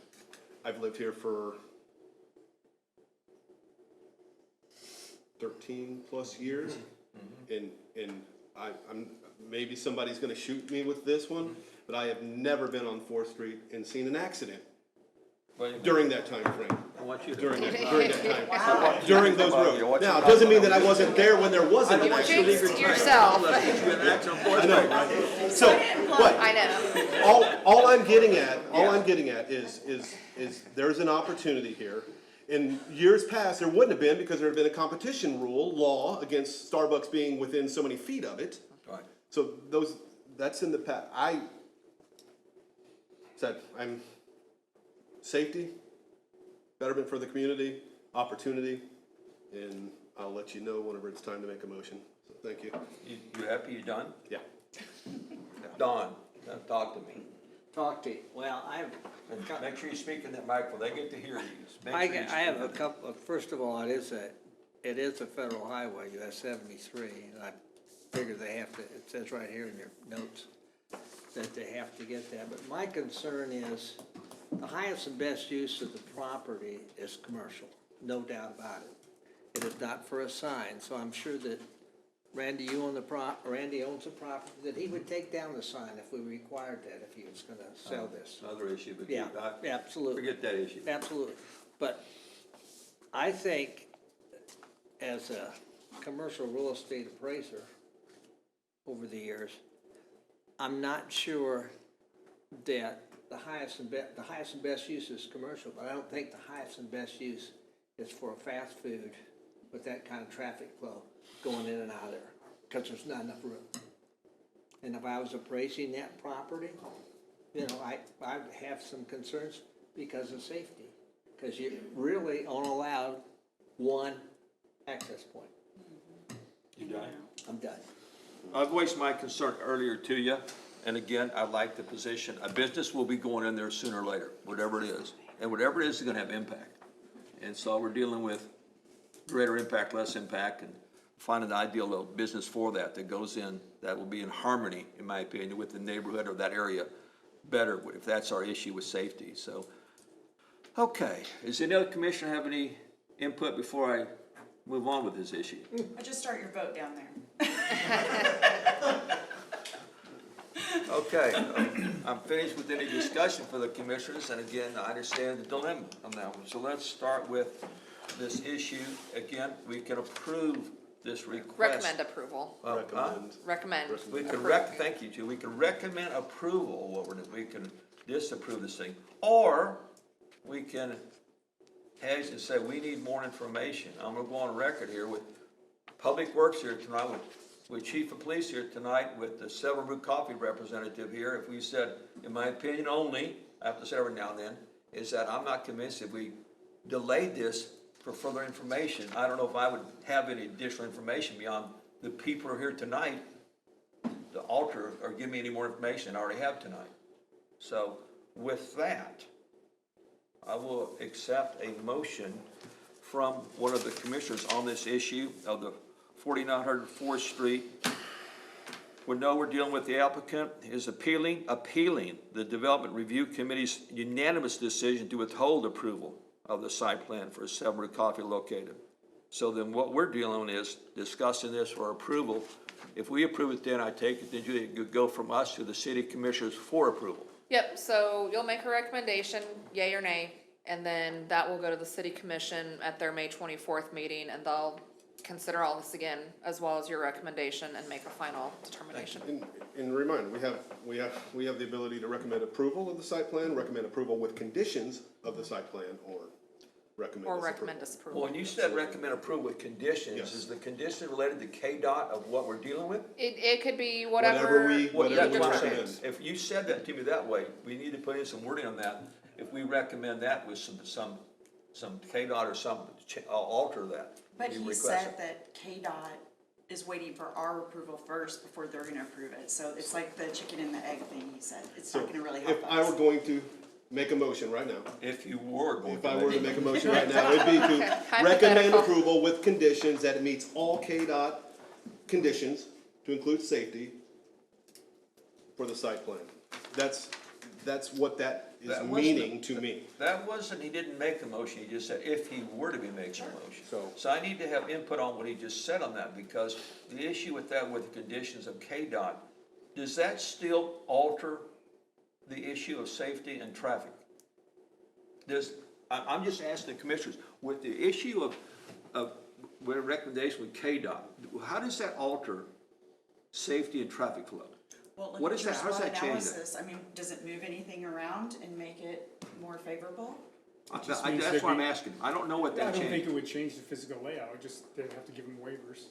[SPEAKER 5] I've lived here for 13 plus years. And I'm, maybe somebody's gonna shoot me with this one, but I have never been on 4th Street and seen an accident during that time frame.
[SPEAKER 1] I want you to.
[SPEAKER 5] During that time, during those roads. Now, it doesn't mean that I wasn't there when there wasn't an accident.
[SPEAKER 3] Jinxed yourself.
[SPEAKER 5] I know, right? So, what?
[SPEAKER 3] I know.
[SPEAKER 5] All I'm getting at is there's an opportunity here. In years past, there wouldn't have been because there had been a competition law against Starbucks being within so many feet of it.
[SPEAKER 1] Right.
[SPEAKER 5] So that's in the past. I'm safety, betterment for the community, opportunity, and I'll let you know whenever it's time to make a motion. So thank you.
[SPEAKER 1] You happy, you done?
[SPEAKER 5] Yeah.
[SPEAKER 1] Don, talk to me.
[SPEAKER 7] Talk to you. Well,
[SPEAKER 1] And make sure you speak in that microphone, they get to hear you. Make sure you
[SPEAKER 7] I have
[SPEAKER 1] speak
[SPEAKER 7] a
[SPEAKER 1] up.
[SPEAKER 7] couple, first of all, it is a federal highway, US 73, and I figure they have to, it says right here in your notes that they have to get that. But my concern is the highest and best use of the property is commercial, no doubt about it. It is not for a sign, so I'm sure that Randy owns the property, that he would take down the sign if we required that, if he was gonna sell this.
[SPEAKER 1] Another issue, but
[SPEAKER 7] Yeah, absolutely.
[SPEAKER 1] forget that issue.
[SPEAKER 7] Absolutely. But I think as a commercial real estate appraiser over the years, I'm not sure that the highest and best use is commercial, but I don't think the highest and best use is for a fast food with that kind of traffic flow going in and out of there, because there's not enough room. And if I was appraising that property, you know, I'd have some concerns because of safety, because you really only allowed one access point.
[SPEAKER 1] You done?
[SPEAKER 7] I'm done.
[SPEAKER 1] I voiced my concern earlier to you, and again, I like the position. A business will be going in there sooner or later, whatever it is. And whatever it is gonna have impact. And so we're dealing with greater impact, less impact, and finding the ideal little business for that goes in, that will be in harmony, in my opinion, with the neighborhood or that area better, if that's our issue with safety, so. Okay, does any other commissioner have any input before I move on with this issue?
[SPEAKER 4] I just start your vote down there.
[SPEAKER 1] Okay, I'm finished with any discussion for the commissioners, and again, I understand the dilemma on that one. So let's start with this issue. Again, we can approve this request.
[SPEAKER 3] Recommend approval. Recommend.
[SPEAKER 1] We can thank you, Jude. We can recommend approval of what we're doing. We can disapprove this thing. Or we can hedge and say, we need more information. I'm gonna go on record here with Public Works here tonight, with Chief of Police here tonight, with the Silver Brew Coffee representative here. If we said, in my opinion only, I have to say every now and then, is that I'm not convinced if we delayed this for further information, I don't know if I would have any additional information beyond the people who are here tonight to alter or give me any more information than I already have tonight. So with that, I will accept a motion from one of the commissioners on this issue of the 4900 4th Street. We know we're dealing with the applicant is appealing the Development Review Committee's unanimous decision to withhold approval of the site plan for 7 Brew Coffee located. So then what we're dealing with is discussing this for approval. If we approve it, then I take it, then you go from us to the city commissioners for approval.
[SPEAKER 3] Yep, so you'll make a recommendation, yay or nay, and then that will go to the city commission at their May 24th meeting, and they'll consider all this again, as well as your recommendation, and make a final determination.
[SPEAKER 5] And reminder, we have the ability to recommend approval of the site plan, recommend approval with conditions of the site plan, or recommend
[SPEAKER 3] Or
[SPEAKER 5] disapproval.
[SPEAKER 3] recommend disapproval.
[SPEAKER 1] Well, when you said recommend approval with conditions,
[SPEAKER 5] Yes.
[SPEAKER 1] is the condition related to KDOT of what we're dealing with?
[SPEAKER 3] It could be
[SPEAKER 5] Whatever
[SPEAKER 3] whatever.
[SPEAKER 5] we,
[SPEAKER 1] Well,
[SPEAKER 5] whatever
[SPEAKER 1] that's
[SPEAKER 5] we
[SPEAKER 1] what I'm
[SPEAKER 5] recommend.
[SPEAKER 1] saying. If you said that to me that way, we need to put in some wording on that. If we recommend that with some KDOT or some, alter that.
[SPEAKER 4] But
[SPEAKER 1] We
[SPEAKER 4] he
[SPEAKER 1] request
[SPEAKER 4] said
[SPEAKER 1] it.
[SPEAKER 4] that KDOT is waiting for our approval first before they're gonna approve it. So it's like the chicken and the egg thing, he said. It's
[SPEAKER 5] So
[SPEAKER 4] not gonna really help
[SPEAKER 5] if I were
[SPEAKER 4] us.
[SPEAKER 5] going to make a motion right now,
[SPEAKER 1] If you were going
[SPEAKER 5] if
[SPEAKER 1] to.
[SPEAKER 5] I were to make a motion right now, it'd be to recommend
[SPEAKER 3] Hypothetical.
[SPEAKER 5] approval with conditions that it meets all KDOT conditions, to include safety, for the site plan. That's what that is
[SPEAKER 1] That wasn't-
[SPEAKER 5] meaning to me.
[SPEAKER 1] That wasn't, he didn't make the motion, he just said if he were to be making a motion.
[SPEAKER 5] So-
[SPEAKER 1] I need to have input on what he just said on that, because the issue with that, with the conditions of KDOT, does that still alter the issue of safety and traffic? I'm just asking the commissioners, with the issue of recommendation with KDOT, how does that alter safety and traffic flow?
[SPEAKER 4] Well,
[SPEAKER 1] what
[SPEAKER 4] look
[SPEAKER 1] is
[SPEAKER 4] at your
[SPEAKER 1] that? How does
[SPEAKER 4] SWOT
[SPEAKER 1] that change it?
[SPEAKER 4] analysis. I mean, does it move anything around and make it more favorable?
[SPEAKER 8] just means
[SPEAKER 1] That's
[SPEAKER 8] they'd
[SPEAKER 1] what I'm
[SPEAKER 8] be-
[SPEAKER 1] asking, I don't know what
[SPEAKER 8] I
[SPEAKER 1] that
[SPEAKER 8] don't think
[SPEAKER 1] changed.
[SPEAKER 8] it would change the physical layout, just they'd have to give them waivers.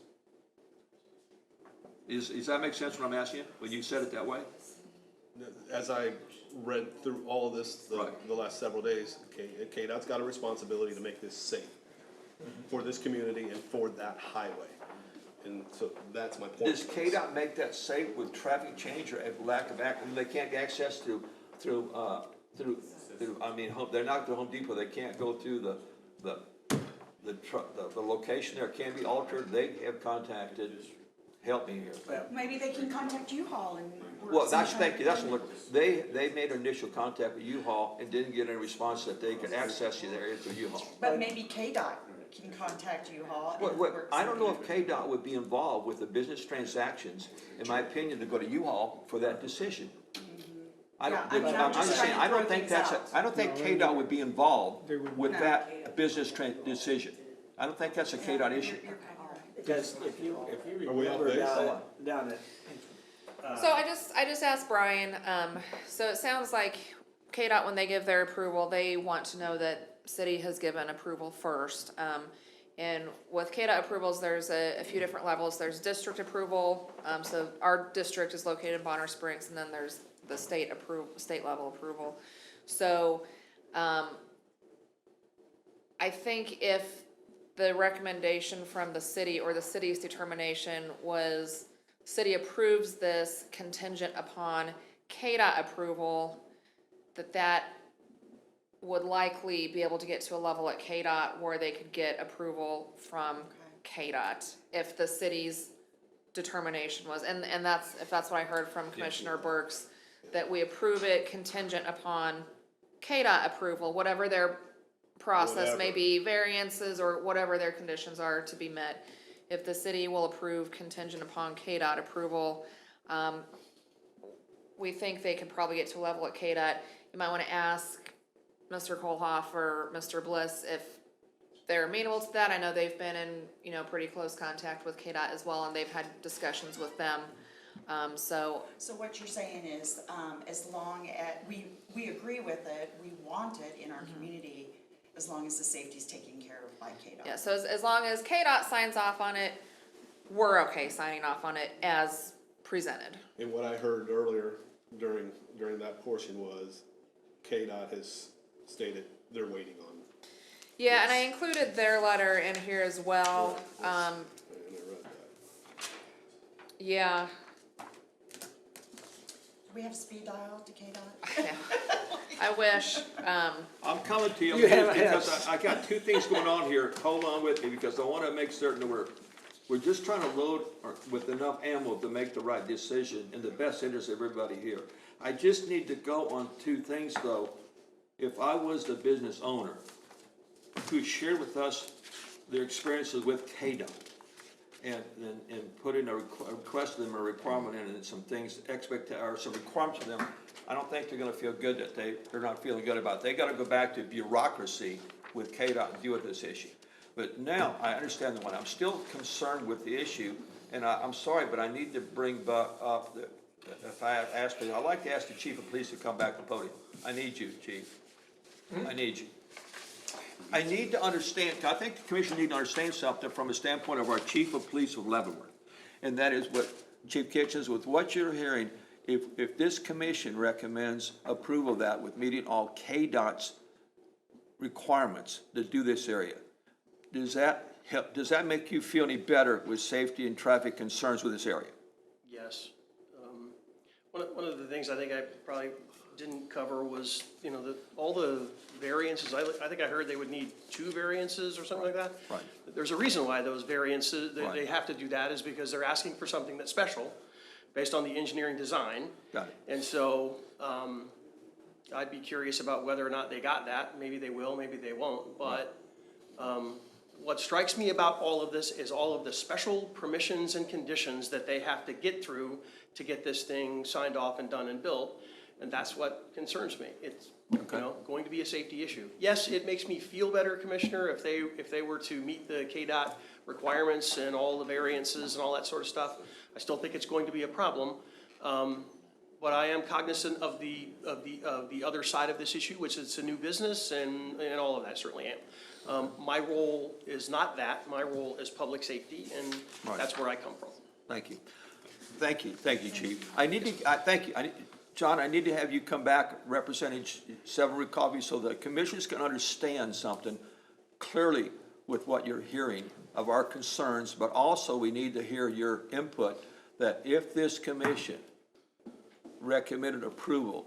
[SPEAKER 1] Does that make sense what I'm asking you, when you said it that way?
[SPEAKER 5] As I read through all of this
[SPEAKER 1] Right.
[SPEAKER 5] the last several days, KDOT's got a responsibility to make this safe for this community and for that highway. And so that's my point.
[SPEAKER 1] Does KDOT make that safe with traffic change or a lack of access? They can't get access through, I mean, they're not through Home Depot, they can't go through the location there can be altered. They have contacted, help me here.
[SPEAKER 4] Maybe they can contact U-Haul and. work
[SPEAKER 1] Well,
[SPEAKER 4] some
[SPEAKER 1] that's,
[SPEAKER 4] kind of
[SPEAKER 1] thank you, that's
[SPEAKER 4] thing.
[SPEAKER 1] what, they made initial contact with U-Haul and didn't get any response that they could access the area through U-Haul.
[SPEAKER 4] But maybe KDOT can contact U-Haul and work.
[SPEAKER 1] I don't know
[SPEAKER 4] something.
[SPEAKER 1] if KDOT would be involved with the business transactions, in my opinion, to go to U-Haul for that decision. I don't,
[SPEAKER 4] Yeah, I mean, I'm
[SPEAKER 1] I'm
[SPEAKER 4] just
[SPEAKER 1] just saying,
[SPEAKER 4] trying to
[SPEAKER 1] I don't
[SPEAKER 4] throw
[SPEAKER 1] think
[SPEAKER 4] things
[SPEAKER 1] that's,
[SPEAKER 4] out.
[SPEAKER 1] I don't think KDOT would be involved
[SPEAKER 8] They would
[SPEAKER 1] with
[SPEAKER 4] No.
[SPEAKER 1] that business decision. I don't think that's a KDOT issue.
[SPEAKER 4] You're kinda right.
[SPEAKER 14] Because if you
[SPEAKER 5] Are we off
[SPEAKER 14] remember
[SPEAKER 5] base?
[SPEAKER 14] down at,
[SPEAKER 3] So I just asked Brian, so it sounds like KDOT, when they give their approval, they want to know that city has given approval first. And with KDOT approvals, there's a few different levels. There's district approval, so our district is located in Bonner Springs, and then there's the state level approval. So, I think if the recommendation from the city or the city's determination was city approves this contingent upon KDOT approval, that would likely be able to get to a level at KDOT where they could get approval from KDOT if the city's determination was, and that's, if that's what I heard from Commissioner Burks, that we approve it contingent upon KDOT approval, whatever their process may
[SPEAKER 5] Whatever.
[SPEAKER 3] be, variances or whatever their conditions are to be met. If the city will approve contingent upon KDOT approval, we think they could probably get to a level at KDOT. You might wanna ask Mr. Kohlhoff or Mr. Bliss if they're amenable to that. I know they've been in, pretty close contact with KDOT as well, and they've had discussions with them. So
[SPEAKER 4] So what you're saying is, as long as, we agree with it, we want it in our community, as long as the safety's taken care of by KDOT.
[SPEAKER 3] yeah, so as long as KDOT signs off on it, we're okay signing off on it as presented.
[SPEAKER 5] And what I heard earlier during that portion was KDOT has stated they're waiting on.
[SPEAKER 3] Yeah, and I included their letter in here as well.
[SPEAKER 5] And I read that.
[SPEAKER 3] Yeah,
[SPEAKER 4] Do we have speed dial to KDOT?
[SPEAKER 3] yeah. I wish,
[SPEAKER 1] I'm coming to you,
[SPEAKER 7] You have-
[SPEAKER 1] because I got two things going on here, hold on with me, because I wanna make certain that we're just trying to load with enough ammo to make the right decision in the best interest of everybody here. I just need to go on two things though. If I was the business owner who shared with us their experiences with KDOT and put in a request to them, a requirement in, and some things, or some requirements of them, I don't think they're gonna feel good that they're not feeling good about it. They gotta go back to bureaucracy with KDOT and deal with this issue. But now, I understand the one, I'm still concerned with the issue, and I'm sorry, but I need to bring up the, if I ask, I'd like to ask the chief of police to come back to the podium. I need you, chief. I need you. I need to understand, I think the commission need to understand something from a standpoint of our chief of police of Leavenworth. And that is what, Chief Kitchens, with what you're hearing, if this commission recommends approval of that with meeting all KDOT's requirements to do this area, does that help, does that make you feel any better with safety and traffic concerns with this area?
[SPEAKER 13] Yes. One of the things I think I probably didn't cover was, you know, all the variances. I think I heard they would need 2 variances or something like that.
[SPEAKER 1] Right.
[SPEAKER 13] There's a reason why those variances,
[SPEAKER 1] Right.
[SPEAKER 13] they have to do that, is because they're asking for something that's special based on the engineering design.
[SPEAKER 1] Got it.
[SPEAKER 13] And so, I'd be curious about whether or not they got that. Maybe they will, maybe they won't. But, what strikes me about all of this is all of the special permissions and conditions that they have to get through to get this thing signed off and done and built. And that's what concerns me. It's, you know, going to be a safety issue. Yes, it makes me feel better, Commissioner, if they were to meet the KDOT requirements and all the variances and all that sort of stuff. I still think it's going to be a problem. But I am cognizant of the other side of this issue, which is a new business and all of that, certainly am. My role is not that. My role is public safety, and that's where I come from.
[SPEAKER 1] Thank you. Thank you, Chief. I need to, thank you. John, I need to have you come back representing Seven Root Coffee so the commissioners can understand something clearly with what you're hearing of our concerns, but also we need to hear your input that if this commission recommended approval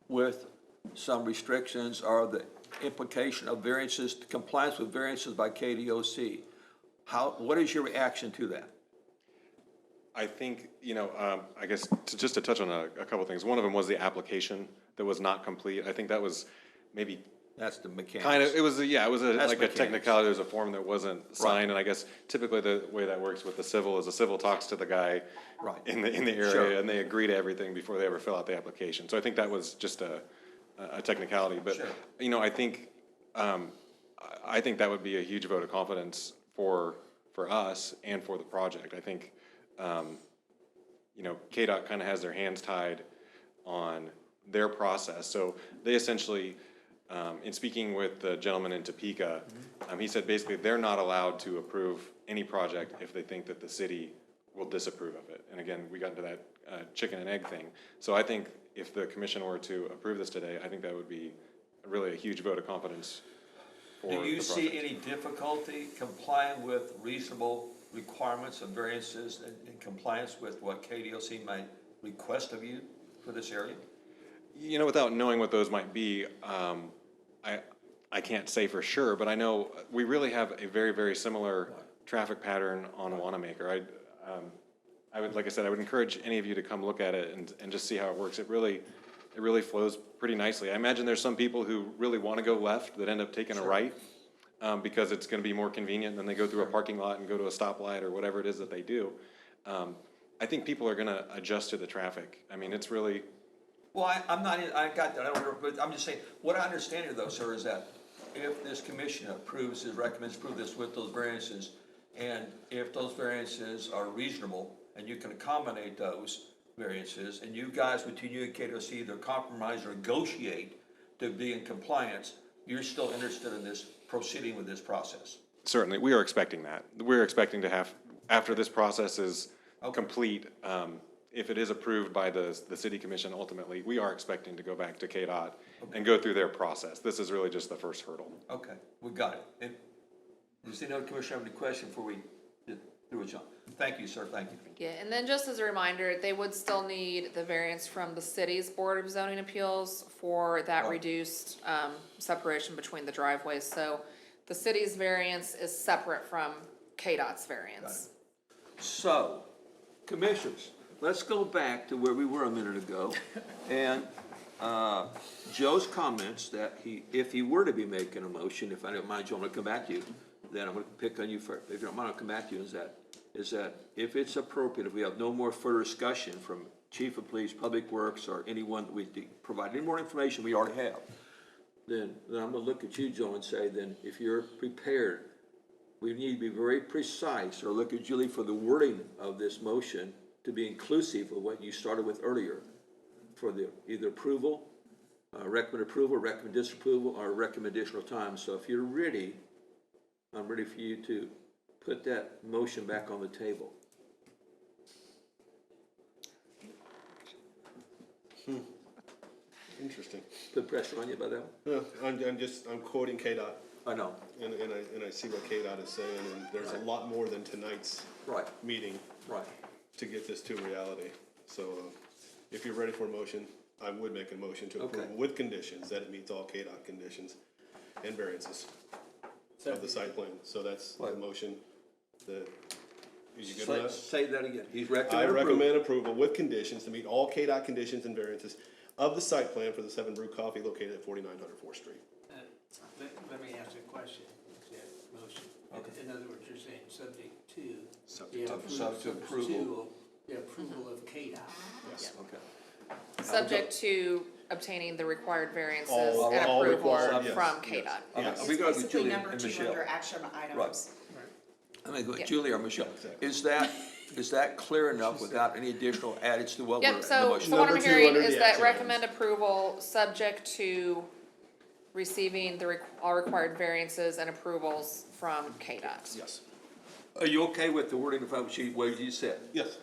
[SPEAKER 1] with some restrictions or the implication of variances, compliance with variances by KDOC, what is your reaction to that?
[SPEAKER 9] I think, you know, I guess just to touch on a couple things. One of them was the application that was not complete. I think that was maybe
[SPEAKER 1] That's the mechanics.
[SPEAKER 9] kind of, it was like
[SPEAKER 1] That's
[SPEAKER 9] a
[SPEAKER 1] mechanics.
[SPEAKER 9] technicality. There was a form that wasn't signed, and I guess typically the way that works with the civil is the civil talks to the guy in the area,
[SPEAKER 1] Sure.
[SPEAKER 9] and they agree to everything before they ever fill out the application. So I think that was just a technicality. But you know, I think that would be a huge vote of confidence for us and for the project. I think. You know, KDOT kind of has their hands tied on their process. So they essentially, in speaking with the gentleman in Topeka, he said basically they're not allowed to approve any project if they think that the city will disapprove of it. And again, we got into that chicken and egg thing. So I think if the commission were to approve this today, I think that would be really a huge vote of confidence for the project.
[SPEAKER 1] Do you see any difficulty complying with reasonable requirements of variances in compliance with what KDOC might request of you for this area?
[SPEAKER 9] You know, without knowing what those might be, I can't say for sure, but I know we really have a very, very similar traffic pattern on Wanamaker. I would, like I said, I would encourage any of you to come look at it and just see how it works. It really flows pretty nicely. I imagine there's some people who really want to go left that end up taking a right. Because it's going to be more convenient than they go through a parking lot and go to a stoplight or whatever it is that they do. I think people are going to adjust to the traffic. I mean, it's really.
[SPEAKER 1] Well, I got that, I don't know, but I'm just saying, what I understand here though, sir, is that if this commission recommends approve this with those variances, and if those variances are reasonable, and you can accommodate those variances, and you guys between you and KDOC either compromise or negotiate to be in compliance, you're still interested in this proceeding with this process?
[SPEAKER 9] Certainly, we are expecting that. We're expecting to have, after this process is complete, if it is approved by the city commission ultimately, we are expecting to go back to KDOT and go through their process. This is really just the first hurdle.
[SPEAKER 1] Okay, we got it. And does any other commissioner have any question before we get through with John? Thank you, sir, thank you.
[SPEAKER 3] Yeah, and then just as a reminder, they would still need the variance from the city's Board of Zoning Appeals for that reduced separation between the driveways. So the city's variance is separate from KDOT's variance.
[SPEAKER 1] So, commissioners, let's go back to where we were a minute ago. And Joe's comments that if he were to be making a motion, if I don't mind, Joe, I'm gonna come back to you, then I'm gonna pick on you first. If you don't mind, I'll come back to you, is that if it's appropriate, if we have no more further discussion from Chief of Police, Public Works, or anyone that we provide any more information we already have, then I'm gonna look at you, Joe, and say, then if you're prepared we need to be very precise, or look at Julie for the wording of this motion to be inclusive of what you started with earlier, for the either approval, recommend disapproval, or recommend additional time. So if you're ready, I'm ready for you to put that motion back on the table.
[SPEAKER 5] Interesting.
[SPEAKER 1] Put pressure on you by that one?
[SPEAKER 5] I'm quoting KDOT,
[SPEAKER 1] I know.
[SPEAKER 5] and I see what KDOT is saying, and there's a lot more than tonight's
[SPEAKER 1] Right,
[SPEAKER 5] meeting
[SPEAKER 1] right.
[SPEAKER 5] to get this to reality. So, if you're ready for a motion, I would make a motion to approve
[SPEAKER 1] Okay.
[SPEAKER 5] with conditions that it meets all KDOT conditions and variances of the site plan. So that's the
[SPEAKER 1] Right.
[SPEAKER 5] motion that, are you good
[SPEAKER 1] Say,
[SPEAKER 5] with that?
[SPEAKER 1] say that again. He's
[SPEAKER 5] I
[SPEAKER 1] recommending approval.
[SPEAKER 5] recommend approval with conditions to meet all KDOT conditions and variances of the site plan for the 7 Brew Coffee located at 4900 4th Street.
[SPEAKER 7] Let me ask a question, that motion. In other words, you're saying subject to. The approval of KDOT.
[SPEAKER 5] Yes.
[SPEAKER 1] Okay.
[SPEAKER 3] Subject to obtaining the required variances
[SPEAKER 5] All
[SPEAKER 3] and approval
[SPEAKER 5] required, yes,
[SPEAKER 3] from
[SPEAKER 5] yes.
[SPEAKER 3] KDOT.
[SPEAKER 1] Okay,
[SPEAKER 4] It's
[SPEAKER 1] we go to
[SPEAKER 4] basically
[SPEAKER 1] Julie
[SPEAKER 4] number
[SPEAKER 1] and
[SPEAKER 4] 2
[SPEAKER 1] Michelle.
[SPEAKER 4] under action items.
[SPEAKER 1] Right. I mean,
[SPEAKER 3] Yeah.
[SPEAKER 1] Julie or Michelle, is that clear enough without any additional added to what we're in
[SPEAKER 3] Yep,
[SPEAKER 1] the
[SPEAKER 3] so,
[SPEAKER 1] motion?
[SPEAKER 3] so what I'm
[SPEAKER 5] Number two
[SPEAKER 3] hearing
[SPEAKER 5] under
[SPEAKER 3] is
[SPEAKER 5] the
[SPEAKER 3] that
[SPEAKER 5] action
[SPEAKER 3] recommend approval, subject to receiving all required variances and approvals from KDOT.
[SPEAKER 5] Yes.
[SPEAKER 1] Are you okay with the wording of what you said?
[SPEAKER 5] Yes.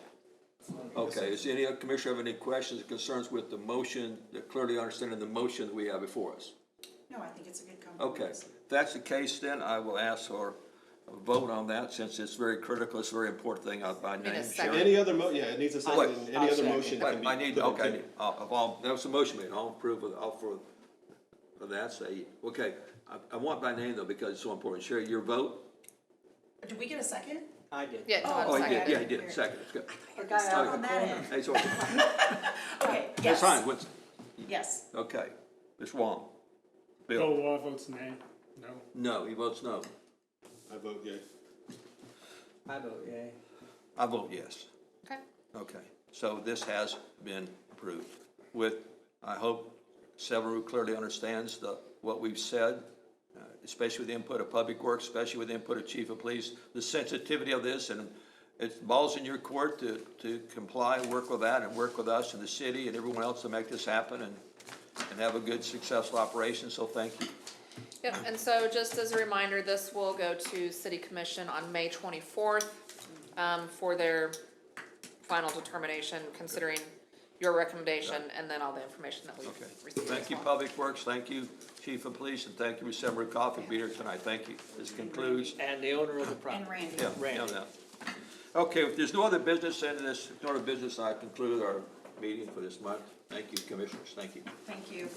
[SPEAKER 1] Okay, is any other commissioner have any questions or concerns with the motion, that clearly understanding the motion that we have before us?
[SPEAKER 4] No, I think it's a good
[SPEAKER 1] Okay,
[SPEAKER 4] compromise.
[SPEAKER 1] if that's the case, then I will ask for a vote on that, since it's very critical, it's a very important thing by
[SPEAKER 3] Need a
[SPEAKER 1] name.
[SPEAKER 3] second.
[SPEAKER 1] Sharon.
[SPEAKER 5] Any other yeah, it needs a second,
[SPEAKER 1] Wait.
[SPEAKER 5] and any other motion
[SPEAKER 1] Wait,
[SPEAKER 5] can be
[SPEAKER 1] I need,
[SPEAKER 5] put
[SPEAKER 1] okay,
[SPEAKER 5] into.
[SPEAKER 1] of all, that was a motion made, I'll approve of, I'll for that, say, okay, I want by name though, because it's so important. Sherry, your vote?
[SPEAKER 4] Did we get a second?
[SPEAKER 7] I did.
[SPEAKER 3] Yeah, Todd
[SPEAKER 1] Oh, he
[SPEAKER 3] seconded.
[SPEAKER 1] did, yeah, he did, second, it's good.
[SPEAKER 4] Stuck on that end.
[SPEAKER 1] Hey, it's okay.
[SPEAKER 4] Okay,
[SPEAKER 1] That's
[SPEAKER 4] yes.
[SPEAKER 1] fine, what's,
[SPEAKER 4] Yes.
[SPEAKER 1] okay, Ms. Wong?
[SPEAKER 8] Bill
[SPEAKER 1] Bill?
[SPEAKER 8] Wall votes nay. No.
[SPEAKER 1] No, he votes no.
[SPEAKER 5] I vote yea.
[SPEAKER 7] I vote yea.
[SPEAKER 1] I vote yes.
[SPEAKER 3] Okay.
[SPEAKER 1] Okay, so this has been approved with, I hope, Severu clearly understands what we've said, especially with the input of Public Works, especially with the input of Chief of Police, the sensitivity of this, and it's balls in your court to comply, work with that, and work with us and the city and everyone else to make this happen and have a good, successful operation, so thank you.
[SPEAKER 3] Yep, and so just as a reminder, this will go to City Commission on May 24th for their final determination, considering your recommendation and then all the information that we've
[SPEAKER 1] Okay,
[SPEAKER 3] received.
[SPEAKER 1] thank you, Public Works, thank you, Chief of Police, and thank you, Severu Coffee, for being here tonight, thank you. This concludes.
[SPEAKER 7] And the owner of the property.
[SPEAKER 4] And Randy.
[SPEAKER 1] Yeah,
[SPEAKER 7] Randy.
[SPEAKER 1] yeah. Okay, if there's no other business in this, no other business, I conclude our meeting for this month. Thank you, Commissioners, thank you.
[SPEAKER 4] Thank you.